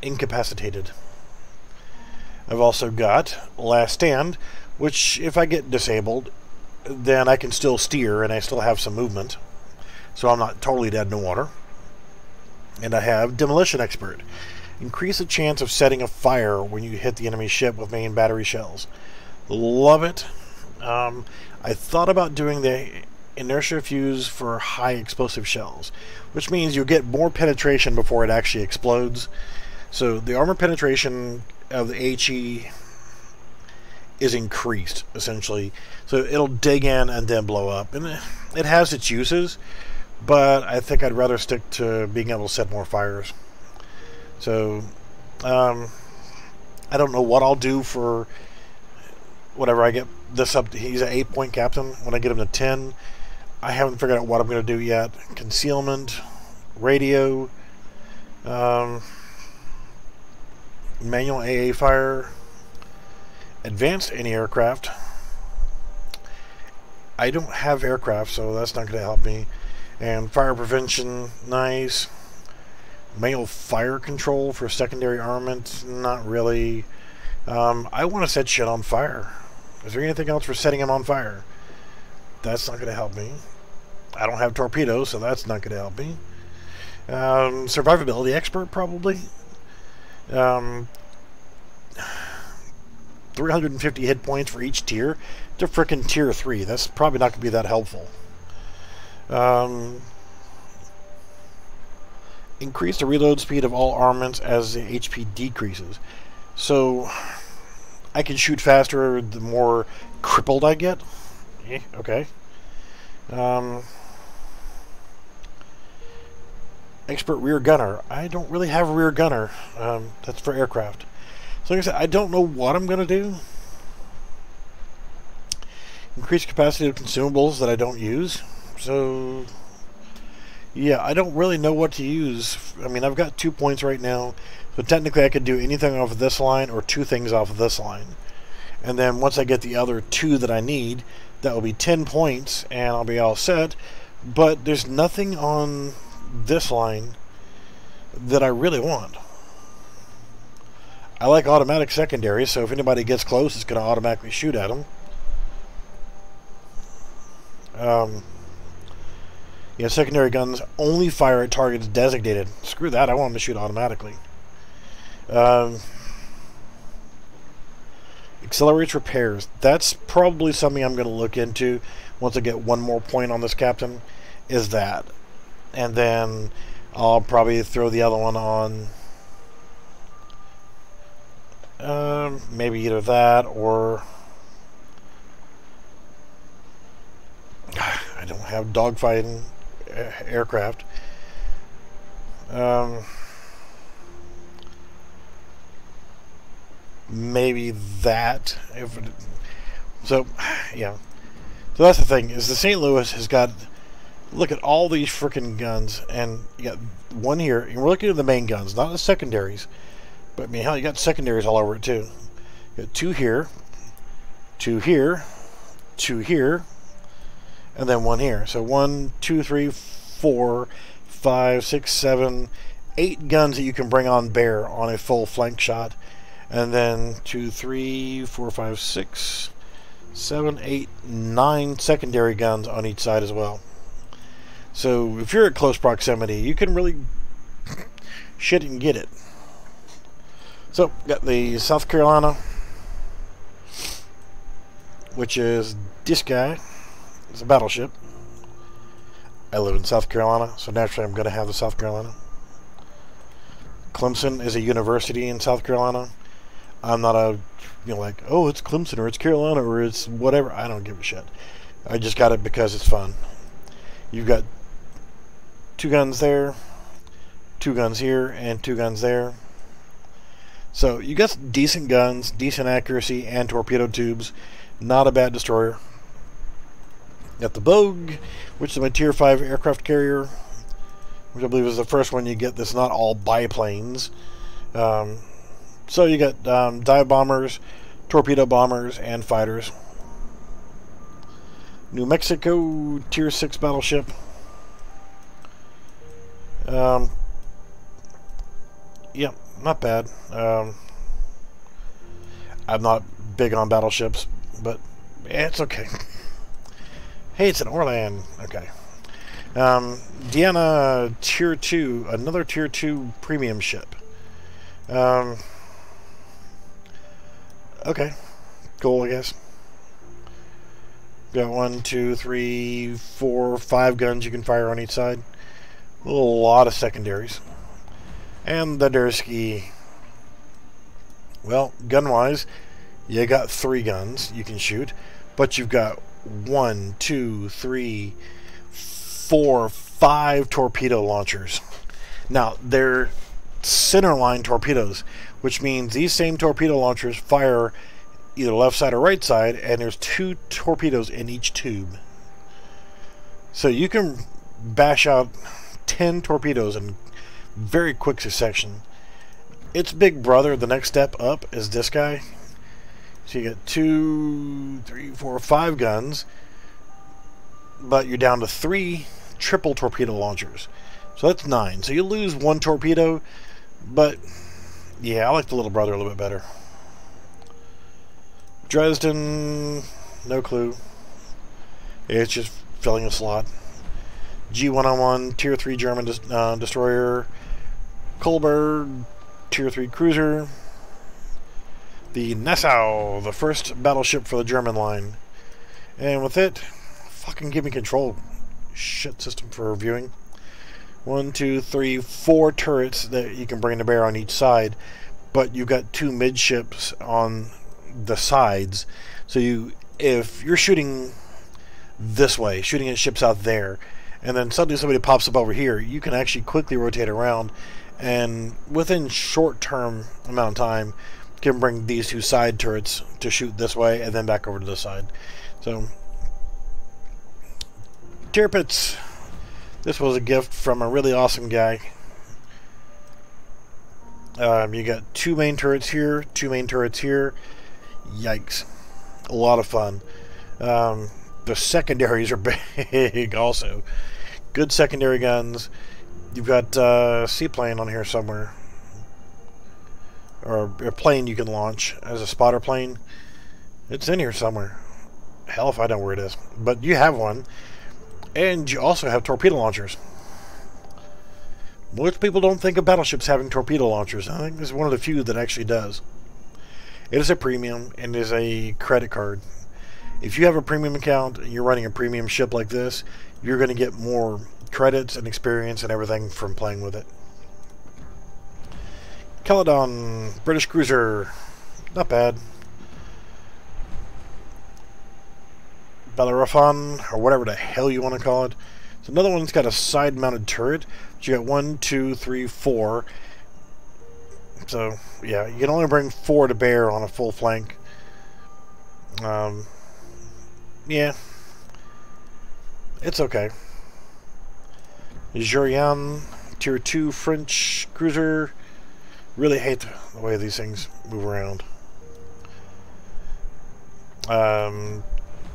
incapacitated. I've also got Last Stand, which if I get disabled, then I can still steer and I still have some movement. So I'm not totally dead in the water. And I have Demolition Expert. Increase the chance of setting a fire when you hit the enemy ship with main battery shells. Love it. I thought about doing the inertia fuse for high explosive shells, which means you get more penetration before it actually explodes. So the armor penetration of the HE is increased, essentially. So it'll dig in and then blow up. And it has its uses, but I think I'd rather stick to being able to set more fires. So, I don't know what I'll do for whatever I get this up to. He's an 8-point captain. When I get him to 10, I haven't figured out what I'm going to do yet. Concealment, radio, manual AA fire, advanced anti-aircraft. I don't have aircraft, so that's not going to help me. And fire prevention, nice. Manual fire control for secondary armament, not really. I want to set shit on fire. Is there anything else for setting them on fire? That's not going to help me. I don't have torpedoes, so that's not going to help me. Survivability expert, probably. 350 hit points for each tier. To frickin' tier 3. That's probably not going to be that helpful. Increase the reload speed of all armaments as the HP decreases. So I can shoot faster the more crippled I get. Okay. Expert rear gunner. I don't really have a rear gunner. That's for aircraft. So like I said, I don't know what I'm going to do. Increase capacity of consumables that I don't use. So yeah, I don't really know what to use. I mean, I've got 2 points right now, so technically I could do anything off of this line or 2 things off of this line. And then once I get the other 2 that I need, that will be 10 points, and I'll be all set. But there's nothing on this line that I really want. I like automatic secondaries, so if anybody gets close, it's going to automatically shoot at them. Yeah, secondary guns only fire at targets designated. Screw that, I want them to shoot automatically. Accelerates repairs. That's probably something I'm going to look into once I get 1 more point on this captain, is that. And then I'll probably throw the other one on maybe either that or I don't have dogfighting aircraft. Maybe that. So yeah. So that's the thing, is the St. Louis has got, look at all these freaking guns, and you got 1 here, and we're looking at the main guns, not the secondaries. But I mean, hell, you got secondaries all over it too. You got 2 here, 2 here, 2 here, and then 1 here. So 1, 2, 3, 4, 5, 6, 7, 8 guns that you can bring on bear on a full flank shot. And then 2, 3, 4, 5, 6, 7, 8, 9 secondary guns on each side as well. So if you're at close proximity, you can really shit and get it. So got the South Carolina, which is this guy. It's a battleship. I live in South Carolina, so naturally I'm going to have the South Carolina. Clemson is a university in South Carolina. I'm not a, like, oh, it's Clemson or it's Carolina or it's whatever. I don't give a shit. I just got it because it's fun. You've got 2 guns there, 2 guns here, and 2 guns there. So you got decent guns, decent accuracy, and torpedo tubes. Not a bad destroyer. Got the Vogue, which is my Tier 5 aircraft carrier, which I believe is the first one you get that's not all biplanes. So you got dive bombers, torpedo bombers, and fighters. New Mexico Tier 6 battleship. Yeah, not bad. I'm not big on battleships, but it's okay. Hey, it's an Orlan. Okay. Deanna Tier 2, another Tier 2 premium ship. Okay. Cool, I guess. Got 1, 2, 3, 4, 5 guns you can fire on each side. A lot of secondaries. And the Dursky. Well, gun-wise, you got 3 guns you can shoot, but you've got 1, 2, 3, 4, 5 torpedo launchers. Now, they're centerline torpedoes, which means these same torpedo launchers fire either left side or right side, and there's 2 torpedoes in each tube. So you can bash out 10 torpedoes in very quick succession. Its big brother, the next step up, is this guy. So you get 2, 3, 4, 5 guns, but you're down to 3 triple torpedo launchers. So that's 9. So you lose 1 torpedo, but yeah, I like the little brother a little bit better. Dresden, no clue. It's just filling a slot. G101, Tier 3 German destroyer. Kolberg, Tier 3 cruiser. The Nassau, the first battleship for the German line. And with it, fucking give me control. Shit system for reviewing. 1, 2, 3, 4 turrets that you can bring to bear on each side, but you've got 2 midships on the sides. So if you're shooting this way, shooting at ships out there, and then suddenly somebody pops up over here, you can actually quickly rotate around, and within short-term amount of time, can bring these 2 side turrets to shoot this way and then back over to this side. So, Tirpitz. This was a gift from a really awesome guy. You got 2 main turrets here, 2 main turrets here. Yikes. A lot of fun. The secondaries are big also. Good secondary guns. You've got a seaplane on here somewhere. Or a plane you can launch as a spotter plane. It's in here somewhere. Hell if I know where it is. But you have one. And you also have torpedo launchers. Most people don't think of battleships having torpedo launchers. I think this is one of the few that actually does. It is a premium and is a credit card. If you have a premium account and you're running a premium ship like this, you're going to get more credits and experience and everything from playing with it. Caledon, British cruiser. Not bad. Bellerophon, or whatever the hell you want to call it. So another one's got a side-mounted turret. But you got 1, 2, 3, 4. So, yeah, you can only bring 4 to bear on a full flank. Yeah. It's okay. Jurian, Tier 2 French cruiser. Really hate the way these things move around.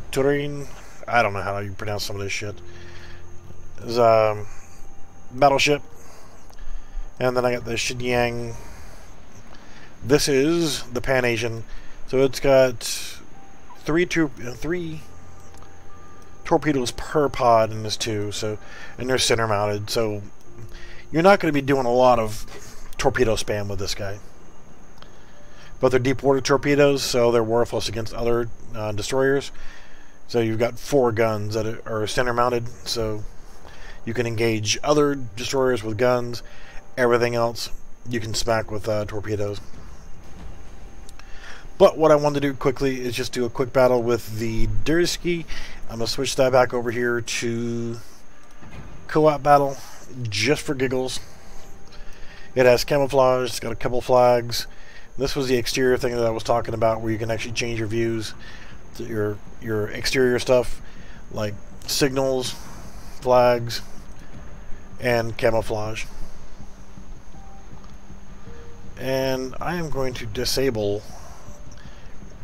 Turin, I don't know how you pronounce some of this shit. There's a battleship. And then I got the Shenyang. This is the Pan Asian. So it's got 3 torpedoes per pod in this too. So, and they're center mounted. So you're not going to be doing a lot of torpedo spam with this guy. but they're deep water torpedoes, so they're worthless against other destroyers. So you've got 4 guns that are center mounted, so you can engage other destroyers with guns. Everything else you can smack with torpedoes. But what I want to do quickly is just do a quick battle with the Dursky. I'm going to switch that back over here to co-op battle, just for giggles. It has camouflage, it's got a couple flags. This was the exterior thing that I was talking about, where you can actually change your views to your exterior stuff, like signals, flags, and camouflage. And I am going to disable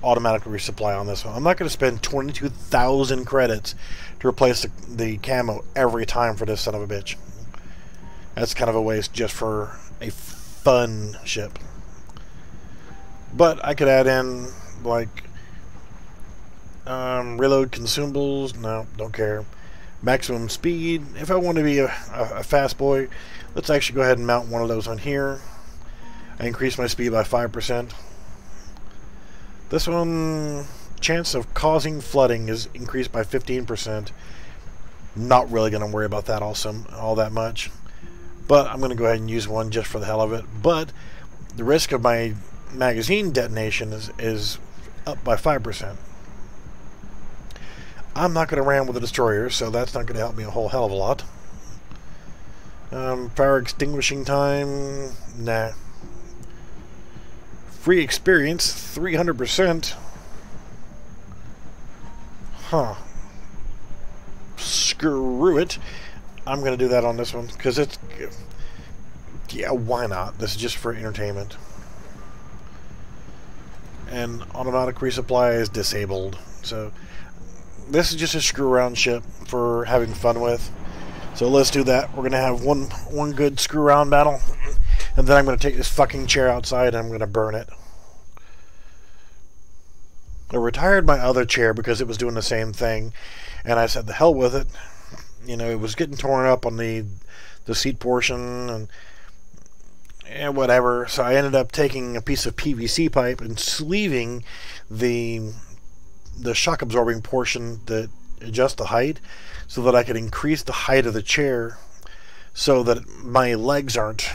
automatic resupply on this one. I'm not going to spend 22,000 credits to replace the camo every time for this son of a bitch. That's kind of a waste just for a fun ship. But I could add in, like, reload consumables. No, don't care. Maximum speed. If I want to be a fast boy, let's actually go ahead and mount one of those on here. I increase my speed by 5%. This one, chance of causing flooding is increased by 15%. Not really going to worry about that all that much. But I'm going to go ahead and use one just for the hell of it. But the risk of my magazine detonation is up by 5%. I'm not going to ram with a destroyer, so that's not going to help me a whole hell of a lot. Fire extinguishing time, nah. Free experience, 300%. Huh. Screw it. I'm going to do that on this one, because it's... yeah, why not? This is just for entertainment. And automatic resupply is disabled. So, this is just a screw-around ship for having fun with. So let's do that. We're going to have one good screw-around battle. And then I'm going to take this fucking chair outside and I'm going to burn it. I retired my other chair because it was doing the same thing. And I said, the hell with it. You know, it was getting torn up on the seat portion and whatever. So I ended up taking a piece of PVC pipe and sleeving the shock absorbing portion that adjusts the height so that I could increase the height of the chair so that my legs aren't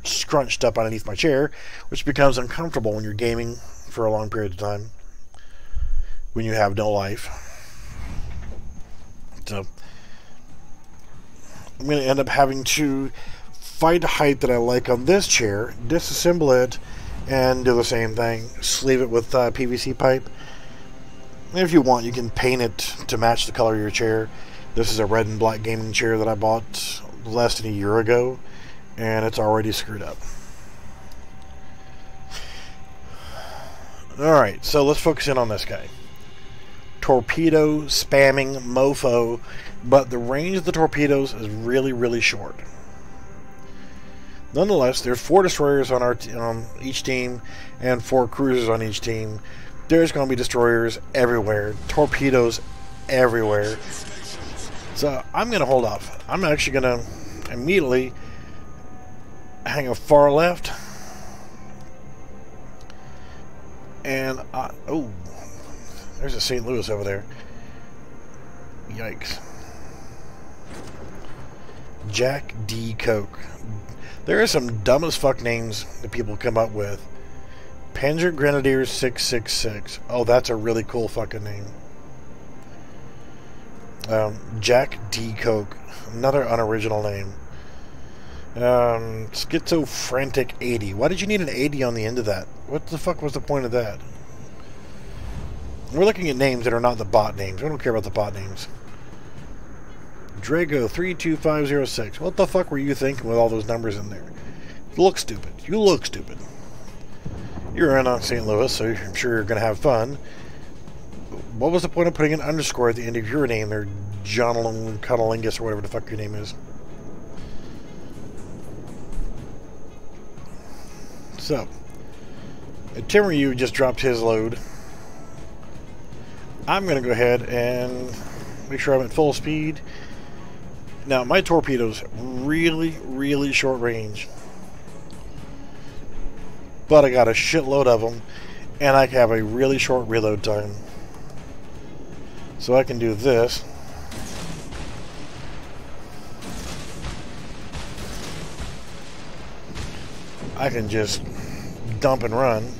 scrunched up underneath my chair, which becomes uncomfortable when you're gaming for a long period of time when you have no life. So I'm going to end up having to find a height that I like on this chair, disassemble it, and do the same thing. Sleeve it with PVC pipe. If you want, you can paint it to match the color of your chair. This is a red and black gaming chair that I bought less than a year ago, and it's already screwed up. Alright, so let's focus in on this guy. Torpedo spamming mofo, but the range of the torpedoes is really, really short. Nonetheless, there's 4 destroyers on each team and 4 cruisers on each team. There's going to be destroyers everywhere, torpedoes everywhere. So I'm going to hold off. I'm actually going to immediately hang a far left. And, oh, there's a St. Louis over there. Yikes. Jack D. Coke. There are some dumb as fuck names that people come up with. Panzer Grenadier 666. Oh, that's a really cool fucking name. Jack D. Coke. Another unoriginal name. Schizophrenic 80. Why did you need an 80 on the end of that? What the fuck was the point of that? We're looking at names that are not the bot names. We don't care about the bot names. Drago 32506. What the fuck were you thinking with all those numbers in there? You look stupid. You look stupid. You're in St. Louis, so I'm sure you're going to have fun. What was the point of putting an underscore at the end of your name there, John Cunnilingus, or whatever the fuck your name is? So, Timryu just dropped his load. I'm going to go ahead and make sure I'm at full speed. Now, my torpedoes really, really short range. but I got a shitload of them, and I have a really short reload time. So I can do this. I can just dump and run.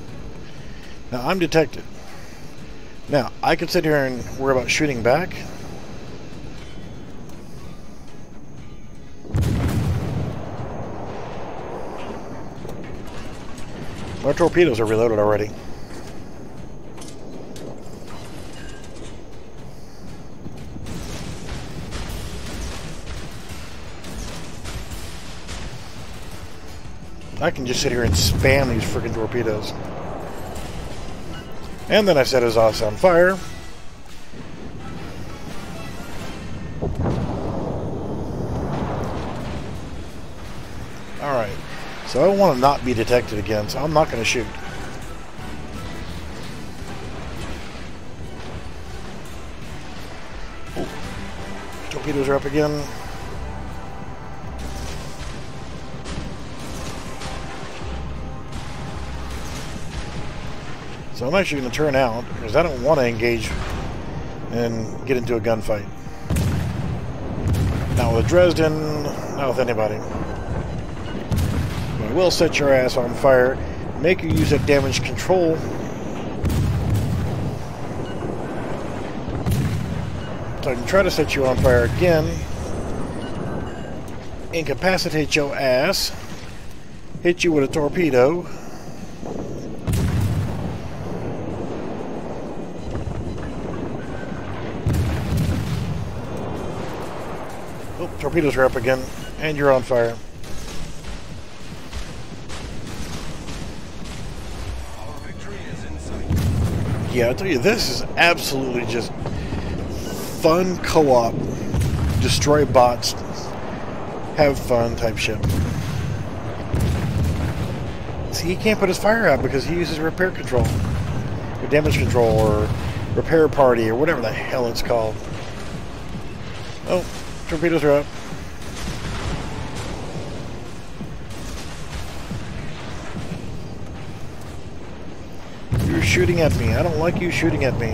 Now I'm detected. Now I could sit here and worry about shooting back. My torpedoes are reloaded already. I can just sit here and spam these freaking torpedoes. And then I set his ass on fire. Alright. So I want to not be detected again, so I'm not going to shoot. Oh. Torpedoes are up again. So I'm actually going to turn out, because I don't want to engage and get into a gunfight. Not with Dresden, not with anybody. But I will set your ass on fire, make you use that damage control. So I can try to set you on fire again, incapacitate your ass, hit you with a torpedo. Torpedoes are up again, and you're on fire. Our victory is in sight. Yeah, I tell you, this is absolutely just fun co-op, destroy bots, have fun type shit. See, he can't put his fire out because he uses repair control, or damage control, or repair party, or whatever the hell it's called. Oh, torpedoes are up. You're shooting at me. I don't like you shooting at me.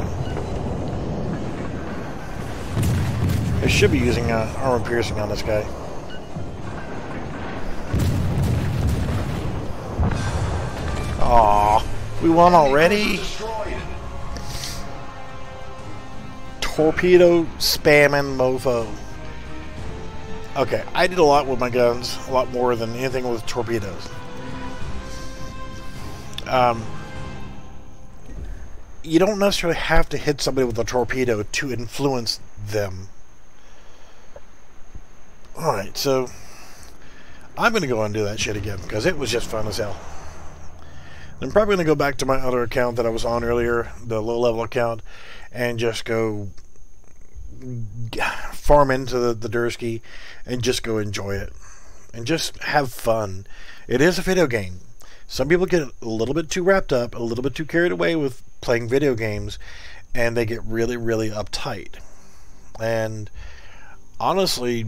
I should be using armor piercing on this guy. Aww, we won already? Torpedo spamming mofo. Okay, I did a lot with my guns, a lot more than anything with torpedoes. You don't necessarily have to hit somebody with a torpedo to influence them. Alright, so I'm going to go and do that shit again because it was just fun as hell. I'm probably going to go back to my other account that I was on earlier, the low-level account, and just go farm into the Dursky and just go enjoy it. And just have fun. It is a video game. Some people get a little bit too wrapped up, a little bit too carried away with playing video games, and they get really, really uptight. And honestly,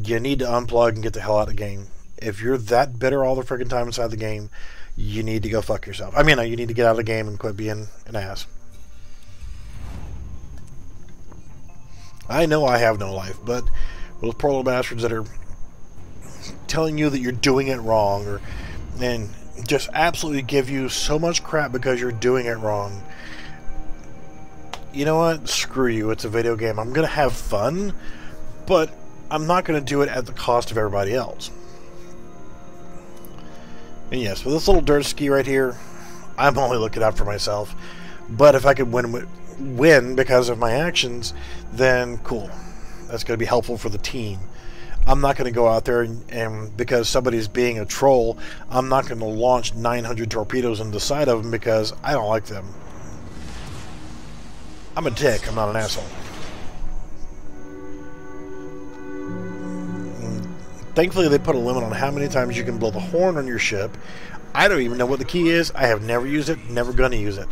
you need to unplug and get the hell out of the game. If you're that bitter all the freaking time inside the game, you need to go fuck yourself. I mean, you need to get out of the game and quit being an ass. I know I have no life, but those poor little bastards that are telling you that you're doing it wrong, and just absolutely give you so much crap because you're doing it wrong. You know what? Screw you. It's a video game. I'm going to have fun, but I'm not going to do it at the cost of everybody else. And yes, with this little dirt ski right here, I'm only looking out for myself. But if I could win because of my actions, then cool. That's going to be helpful for the team. I'm not going to go out there and because somebody's being a troll, I'm not going to launch 900 torpedoes into the side of them because I don't like them. I'm a dick. I'm not an asshole. Thankfully, they put a limit on how many times you can blow the horn on your ship. I don't even know what the key is. I have never used it. Never going to use it.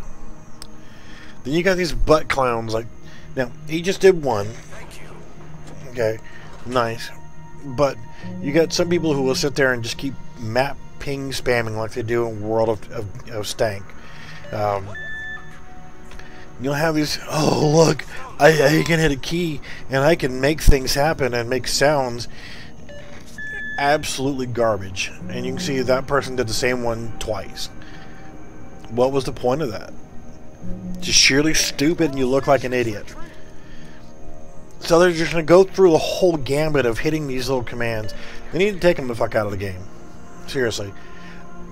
Then you got these butt clowns. Like, now, he just did one. Thank you. Okay, nice. But you got some people who will sit there and just keep map ping spamming like they do in World of Stank. You'll have these, oh look, I can hit a key and I can make things happen and make sounds. Absolutely garbage. And you can see that person did the same one twice. What was the point of that? Just sheerly stupid and you look like an idiot. So they're just going to go through the whole gambit of hitting these little commands. They need to take them the fuck out of the game. Seriously.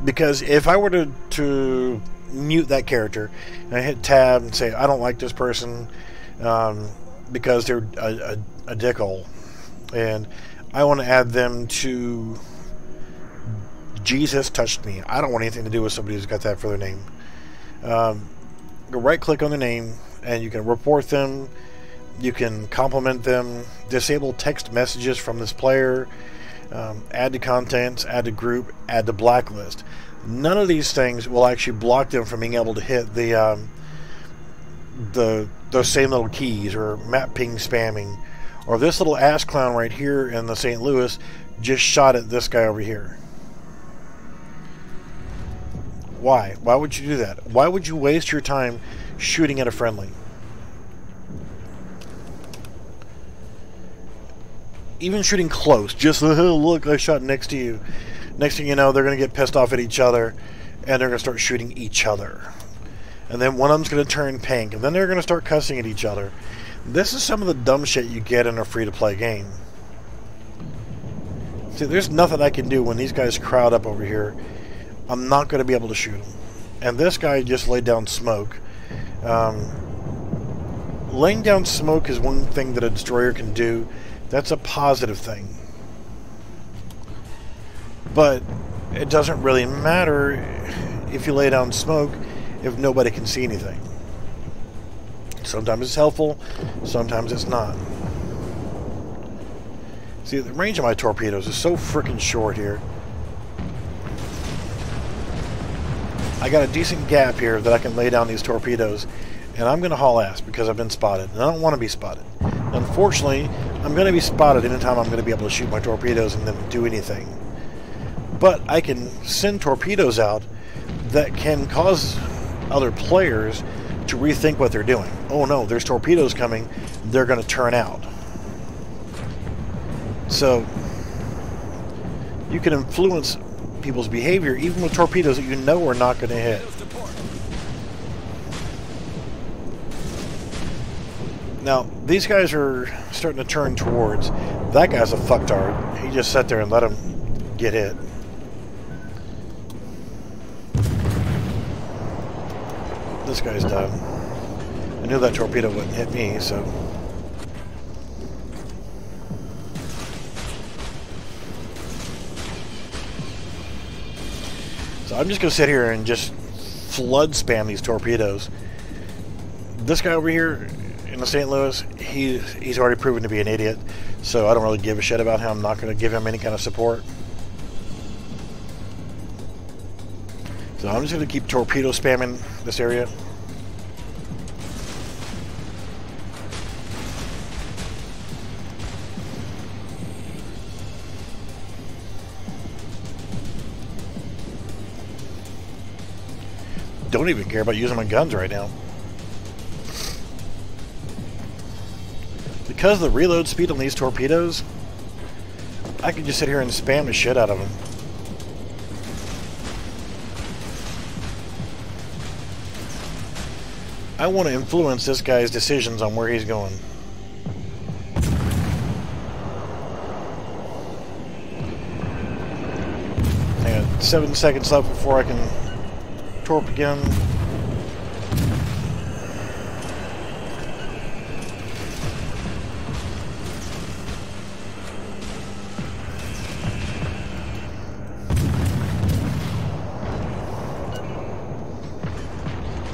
Because if I were to mute that character and I hit tab and say I don't like this person because they're a dickhole and I want to add them to Jesus touched me. I don't want anything to do with somebody who's got that for their name. Right click on their name and you can report them, you can compliment them, disable text messages from this player, add to contents, add to group, add to blacklist. None of these things will actually block them from being able to hit those same little keys or map ping spamming, or this little ass clown right here in the St. Louis just shot at this guy over here. Why? Why would you do that? Why would you waste your time shooting at a friendly? Even shooting close, just look, I shot next to you. Next thing you know, they're going to get pissed off at each other and they're going to start shooting each other. And then one of them's going to turn pink and then they're going to start cussing at each other. This is some of the dumb shit you get in a free-to-play game. See, there's nothing I can do when these guys crowd up over here. I'm not going to be able to shoot them. And this guy just laid down smoke. Laying down smoke is one thing that a destroyer can do. That's a positive thing. But it doesn't really matter if you lay down smoke if nobody can see anything. Sometimes it's helpful, sometimes it's not. See, the range of my torpedoes is so freaking short here. I got a decent gap here that I can lay down these torpedoes, and I'm going to haul ass because I've been spotted, and I don't want to be spotted. Unfortunately, I'm going to be spotted anytime I'm going to be able to shoot my torpedoes and then do anything. But I can send torpedoes out that can cause other players to rethink what they're doing. Oh no, there's torpedoes coming, they're going to turn out. So, you can influence people's behavior even with torpedoes that you know are not going to hit. Now, these guys are starting to turn towards. That guy's a fucktard. He just sat there and let him get hit. This guy's done. I knew that torpedo wouldn't hit me, so... So I'm just going to sit here and just flood spam these torpedoes. This guy over here in the St. Louis, he's already proven to be an idiot, so I don't really give a shit about him. I'm not going to give him any kind of support. So I'm just going to keep torpedo spamming this area. Don't even care about using my guns right now. Because of the reload speed on these torpedoes, I can just sit here and spam the shit out of them. I want to influence this guy's decisions on where he's going. I got 7 seconds left before I can torp again.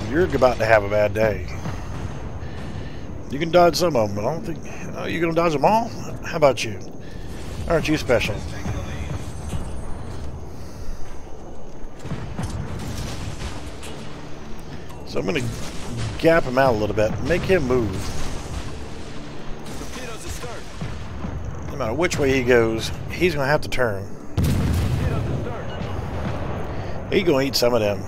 You're about to have a bad day. You can dodge some of them, but I don't think... Oh, you gonna dodge them all? How about you? Aren't you special? So I'm gonna gap him out a little bit, make him move. No matter which way he goes, he's gonna have to turn. He gonna eat some of them.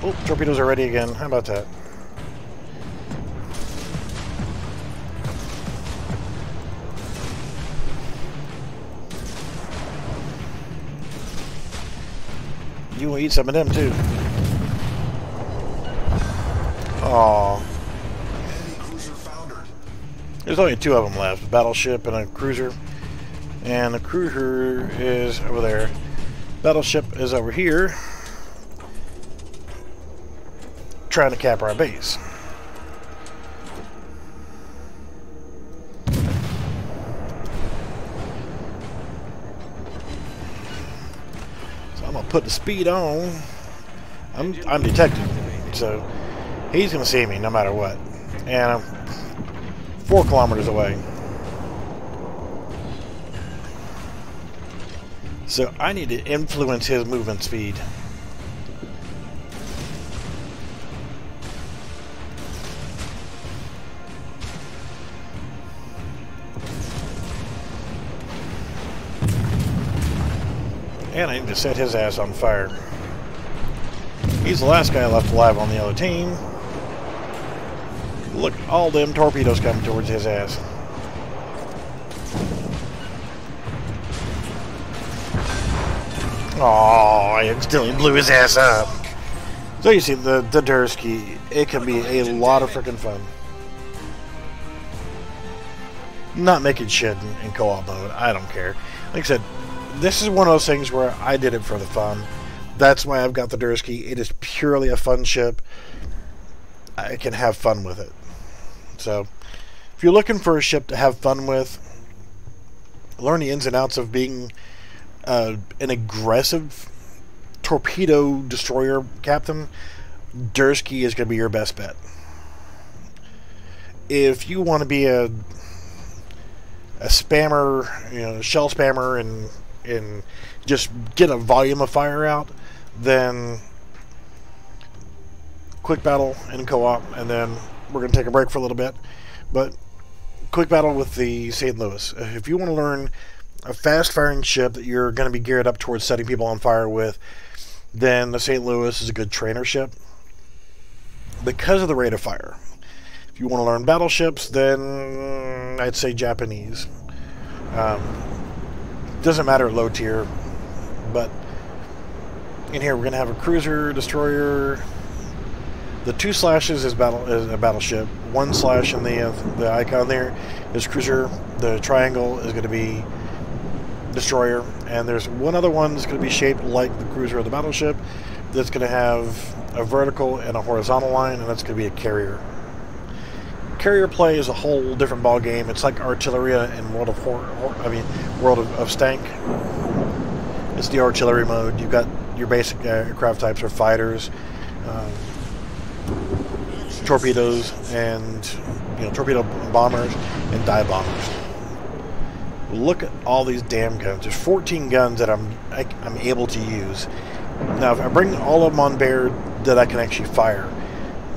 Oh, torpedoes are ready again. How about that? You will eat some of them too. Aww. Enemy cruiser foundered. There's only 2 of them left. A battleship and a cruiser. And the cruiser is over there. Battleship is over here. Trying to cap our base. So I'm gonna put the speed on. I'm detected, so he's gonna see me no matter what. And I'm 4 kilometers away. So I need to influence his movement speed. And I need to set his ass on fire. He's the last guy left alive on the other team. Look, all them torpedoes coming towards his ass. Oh, I accidentally blew his ass up. So you see, the Dursky, it can be a lot of freaking fun. Not making shit in co-op mode, I don't care. Like I said, this is one of those things where I did it for the fun. That's why I've got the Dursky. It is purely a fun ship. I can have fun with it. So, if you're looking for a ship to have fun with, learn the ins and outs of being an aggressive torpedo destroyer captain, Dursky is going to be your best bet. If you want to be a spammer, you know, shell spammer, and just get a volume of fire out, then quick battle and co-op, and then we're going to take a break for a little bit. But quick battle with the St. Louis. If you want to learn a fast-firing ship that you're going to be geared up towards setting people on fire with, then the St. Louis is a good trainer ship because of the rate of fire. If you want to learn battleships, then I'd say Japanese. Doesn't matter low tier, but in here we're going to have a cruiser, destroyer. The 2 slashes is a battleship. 1 slash in the icon there is cruiser. The triangle is going to be destroyer, and there's one other one that's going to be shaped like the cruiser or the battleship. That's going to have a vertical and a horizontal line, and that's going to be a carrier. Carrier play is a whole different ball game. It's like Artilleria in World of Stank. It's the artillery mode. You've got your basic aircraft types are fighters, torpedoes, and torpedo bombers and dive bombers. Look at all these damn guns. There's 14 guns that I'm able to use. Now, if I bring all of them on bear that I can actually fire,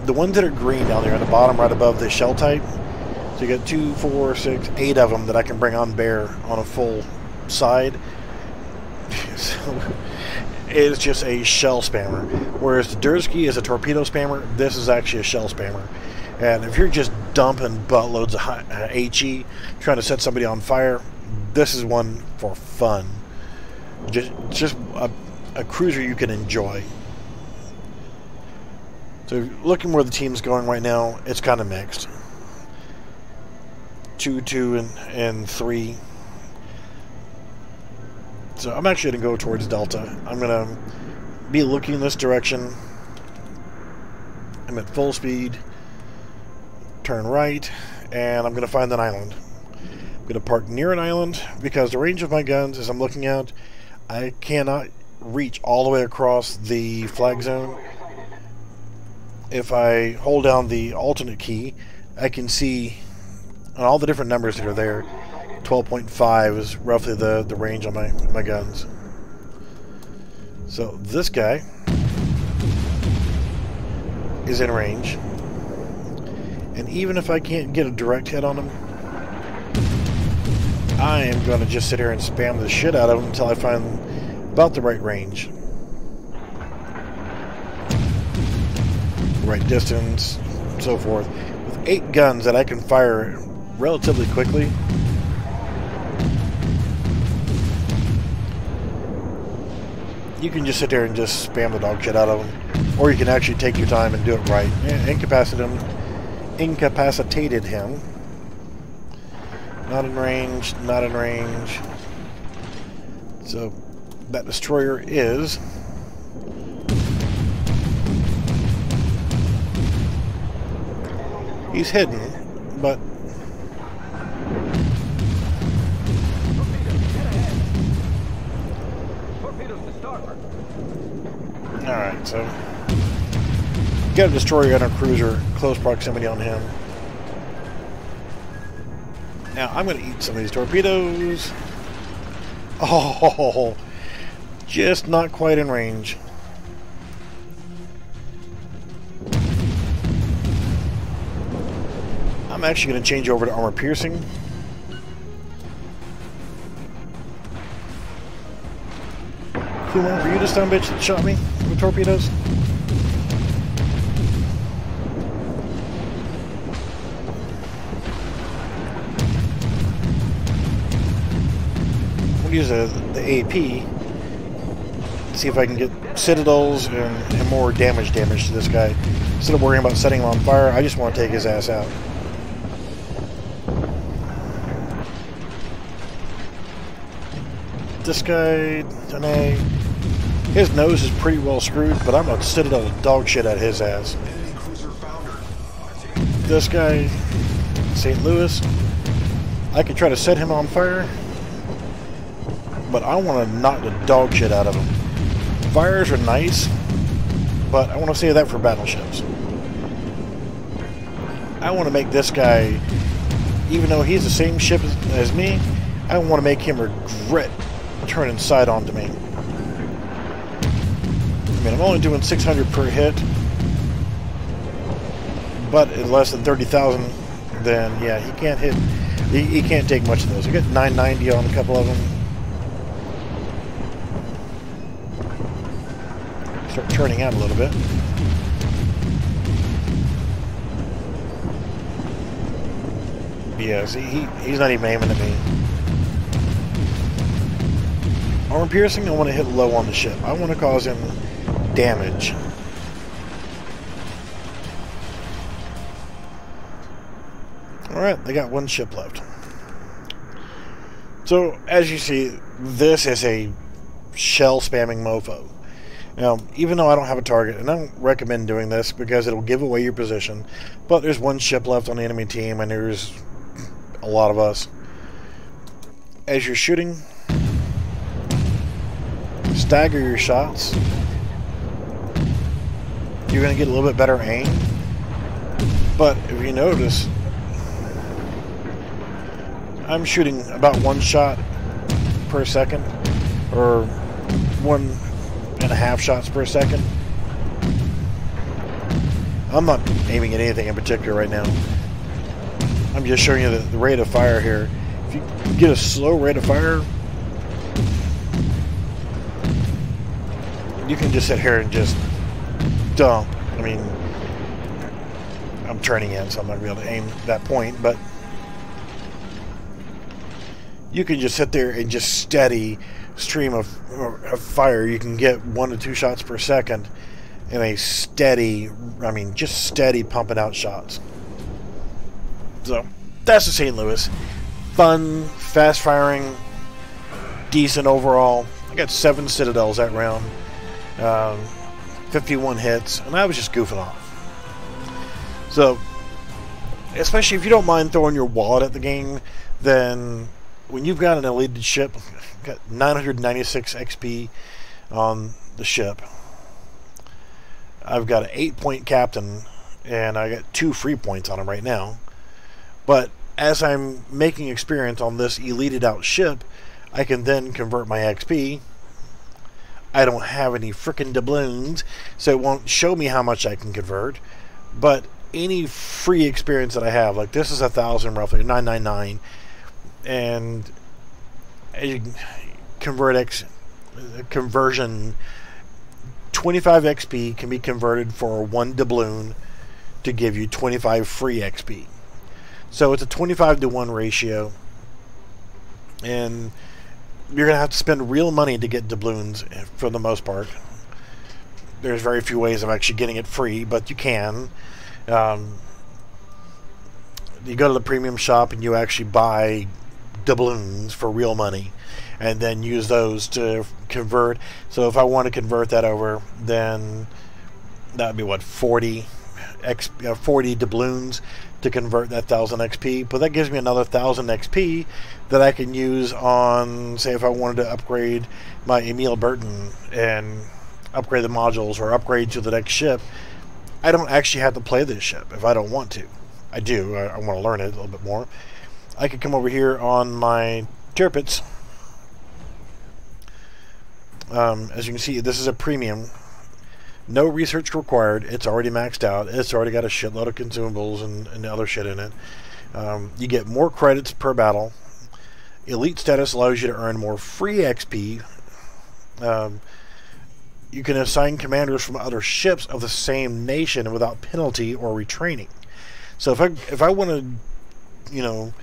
the ones that are green down there at the bottom, right above the shell type, so you got 2, 4, 6, 8 of them that I can bring on bear on a full side. So it's just a shell spammer. Whereas the Dursky is a torpedo spammer, this is actually a shell spammer. And if you're just dumping buttloads of HE, trying to set somebody on fire, this is one for fun. Just a cruiser you can enjoy. So looking where the team's going right now, it's kind of mixed. 2, 2, and 3. So I'm actually going to go towards Delta. I'm going to be looking in this direction. I'm at full speed. Turn right, and I'm going to find an island. I'm going to park near an island because the range of my guns, as I'm looking out, I cannot reach all the way across the flag zone. If I hold down the alternate key, I can see on all the different numbers that are there. 12.5 is roughly the range on my guns. So this guy is in range, and even if I can't get a direct hit on him, I am going to just sit here and spam the shit out of them until I find about the right range. Right distance, so forth. With 8 guns that I can fire relatively quickly, you can just sit there and just spam the dog shit out of them. Or you can actually take your time and do it right. Incapacitated him. Not in range, not in range. So, that destroyer is... he's hidden, but... Alright, so... get a destroyer and a cruiser, close proximity on him. Now, I'm going to eat some of these torpedoes. Oh, just not quite in range. I'm actually going to change over to armor piercing. Kuma, were you the son of a bitch that shot me with torpedoes? I'll use the AP. See if I can get citadels and more damage to this guy. Instead of worrying about setting him on fire, I just want to take his ass out. This guy, Tane, his nose is pretty well screwed, but I'm going to citadel the dog shit out of his ass. This guy, St. Louis, I could try to set him on fire, but I want to knock the dog shit out of him. Fires are nice, but I want to save that for battleships. I want to make this guy, even though he's the same ship as me, I want to make him regret turning side onto me. I mean, I'm only doing 600 per hit, but at less than 30,000, then yeah, he can't hit. He can't take much of those. I got 990 on a couple of them. Start turning out a little bit. Yeah, see, he's not even aiming at me. Armor piercing, I want to hit low on the ship. I want to cause him damage. Alright, they got 1 ship left. So, as you see, this is a shell spamming mofo. Now, even though I don't have a target, and I don't recommend doing this because it'll give away your position, but there's 1 ship left on the enemy team, and there's a lot of us. As you're shooting, stagger your shots. You're going to get a little bit better aim. But if you notice, I'm shooting about 1 shot per second, or 1.5 shots per second. I'm not aiming at anything in particular right now. I'm just showing you the rate of fire here. If you get a slow rate of fire, you can just sit here and just dump. I mean, I'm turning in, so I'm not going to be able to aim that point, but you can just sit there and just steady stream of fire. You can get 1 to 2 shots per second in a steady, I mean, just steady pumping out shots. So, that's the St. Louis. Fun, fast firing, decent overall. I got 7 citadels that round. 51 hits, and I was just goofing off. So, especially if you don't mind throwing your wallet at the game, then when you've got an elite ship, got 996 XP on the ship. I've got an 8-point captain, and I got 2 free points on him right now. But as I'm making experience on this elited out ship, I can then convert my XP. I don't have any frickin' doubloons, so it won't show me how much I can convert. But any free experience that I have, like this is 1,000 roughly, 999, and a conversion 25 XP can be converted for 1 doubloon to give you 25 free XP. So it's a 25 to 1 ratio, and you're going to have to spend real money to get doubloons for the most part. There's very few ways of actually getting it free, but you can. You go to the premium shop and you actually buy doubloons for real money, and then use those to convert. So if I want to convert that over, then that would be what, 40 doubloons to convert that 1000 XP. But that gives me another 1000 XP that I can use on, say, if I wanted to upgrade my Emil Burton and upgrade the modules or upgrade to the next ship. I don't actually have to play this ship if I don't want to. I do. I want to learn it a little bit more. I could come over here on my Tirpitz. As you can see, this is a premium. No research required. It's already maxed out. It's already got a shitload of consumables and other shit in it. You get more credits per battle. Elite status allows you to earn more free XP. You can assign commanders from other ships of the same nation without penalty or retraining. So if I want to, you know,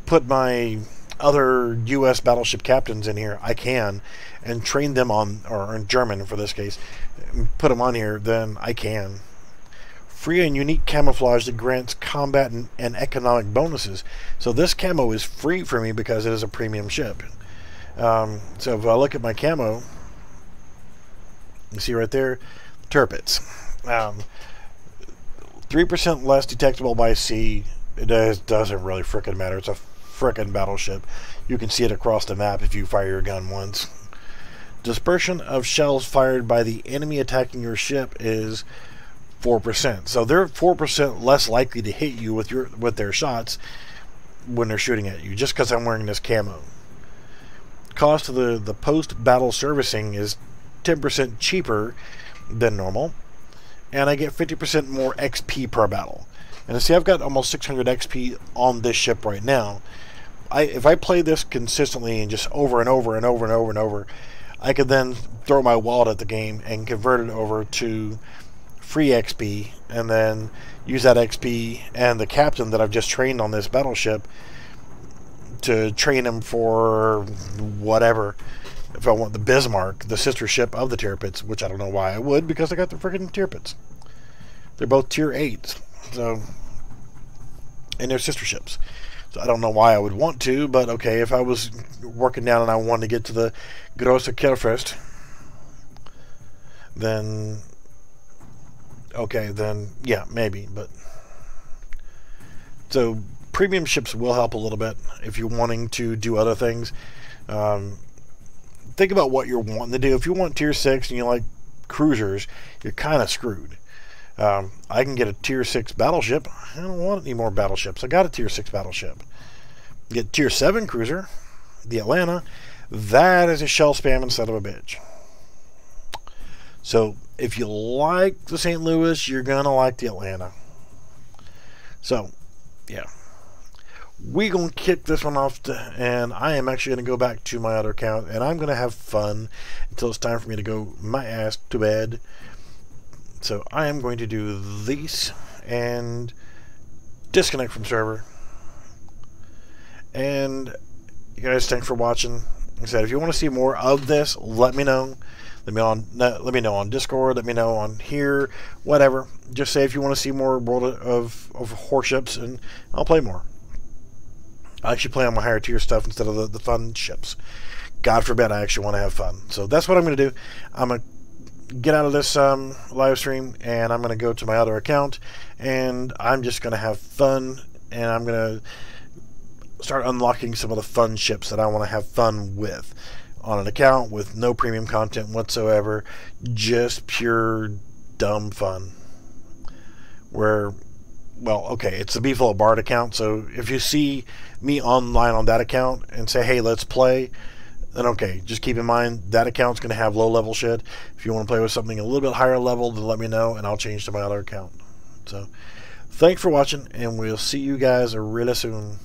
put my other U.S. battleship captains in here, I can, and train them on, or in German for this case, put them on here, then I can. Free and unique camouflage that grants combat and economic bonuses. So this camo is free for me because it is a premium ship. So if I look at my camo, you see right there, Tirpitz. 3% less detectable by sea. It doesn't really frickin' matter. It's a frickin' battleship. You can see it across the map if you fire your gun once. Dispersion of shells fired by the enemy attacking your ship is 4%. So they're 4% less likely to hit you with their shots when they're shooting at you, just because I'm wearing this camo. Cost of the post-battle servicing is 10% cheaper than normal, and I get 50% more XP per battle. And see, I've got almost 600 XP on this ship right now. If I play this consistently and just over and over and over and over and over, I could then throw my wallet at the game and convert it over to free XP, and then use that XP and the captain that I've just trained on this battleship to train him for whatever. If I want the Bismarck, the sister ship of the Tirpitz, which I don't know why I would, because I got the freaking Tirpitz. They're both tier 8s, so, and they're sister ships. So I don't know why I would want to, but okay, if I was working down and I wanted to get to the Grosse Kielfest, then okay, then yeah, maybe. But so premium ships will help a little bit if you're wanting to do other things. Think about what you're wanting to do. If you want tier 6 and you like cruisers, you're kind of screwed. I can get a tier 6 battleship. I don't want any more battleships. I got a tier 6 battleship. Get tier 7 cruiser, the Atlanta. That is a shell spamming son of a bitch. So if you like the St. Louis, you're gonna like the Atlanta. So yeah, we're gonna kick this one off, and I am actually gonna go back to my other account, and I'm gonna have fun until it's time for me to go my ass to bed. So I am going to do these and disconnect from server. And you guys, thanks for watching. Like I said, if you want to see more of this, let me know. Let me know on Discord. Let me know on here. Whatever. Just say if you want to see more World of Warships, and I'll play more. I actually play on my higher tier stuff instead of the fun ships. God forbid I actually want to have fun. So that's what I'm going to do. I'm going to get out of this live stream, and I'm going to go to my other account, and I'm just going to have fun, and I'm going to start unlocking some of the fun ships that I want to have fun with on an account with no premium content whatsoever, just pure dumb fun. Where, well, okay, it's the Beefalo Bard account, so if you see me online on that account and say, hey, let's play, then okay, just keep in mind that account's going to have low level shit. If you want to play with something a little bit higher level, then let me know and I'll change to my other account. So thanks for watching, and we'll see you guys really soon.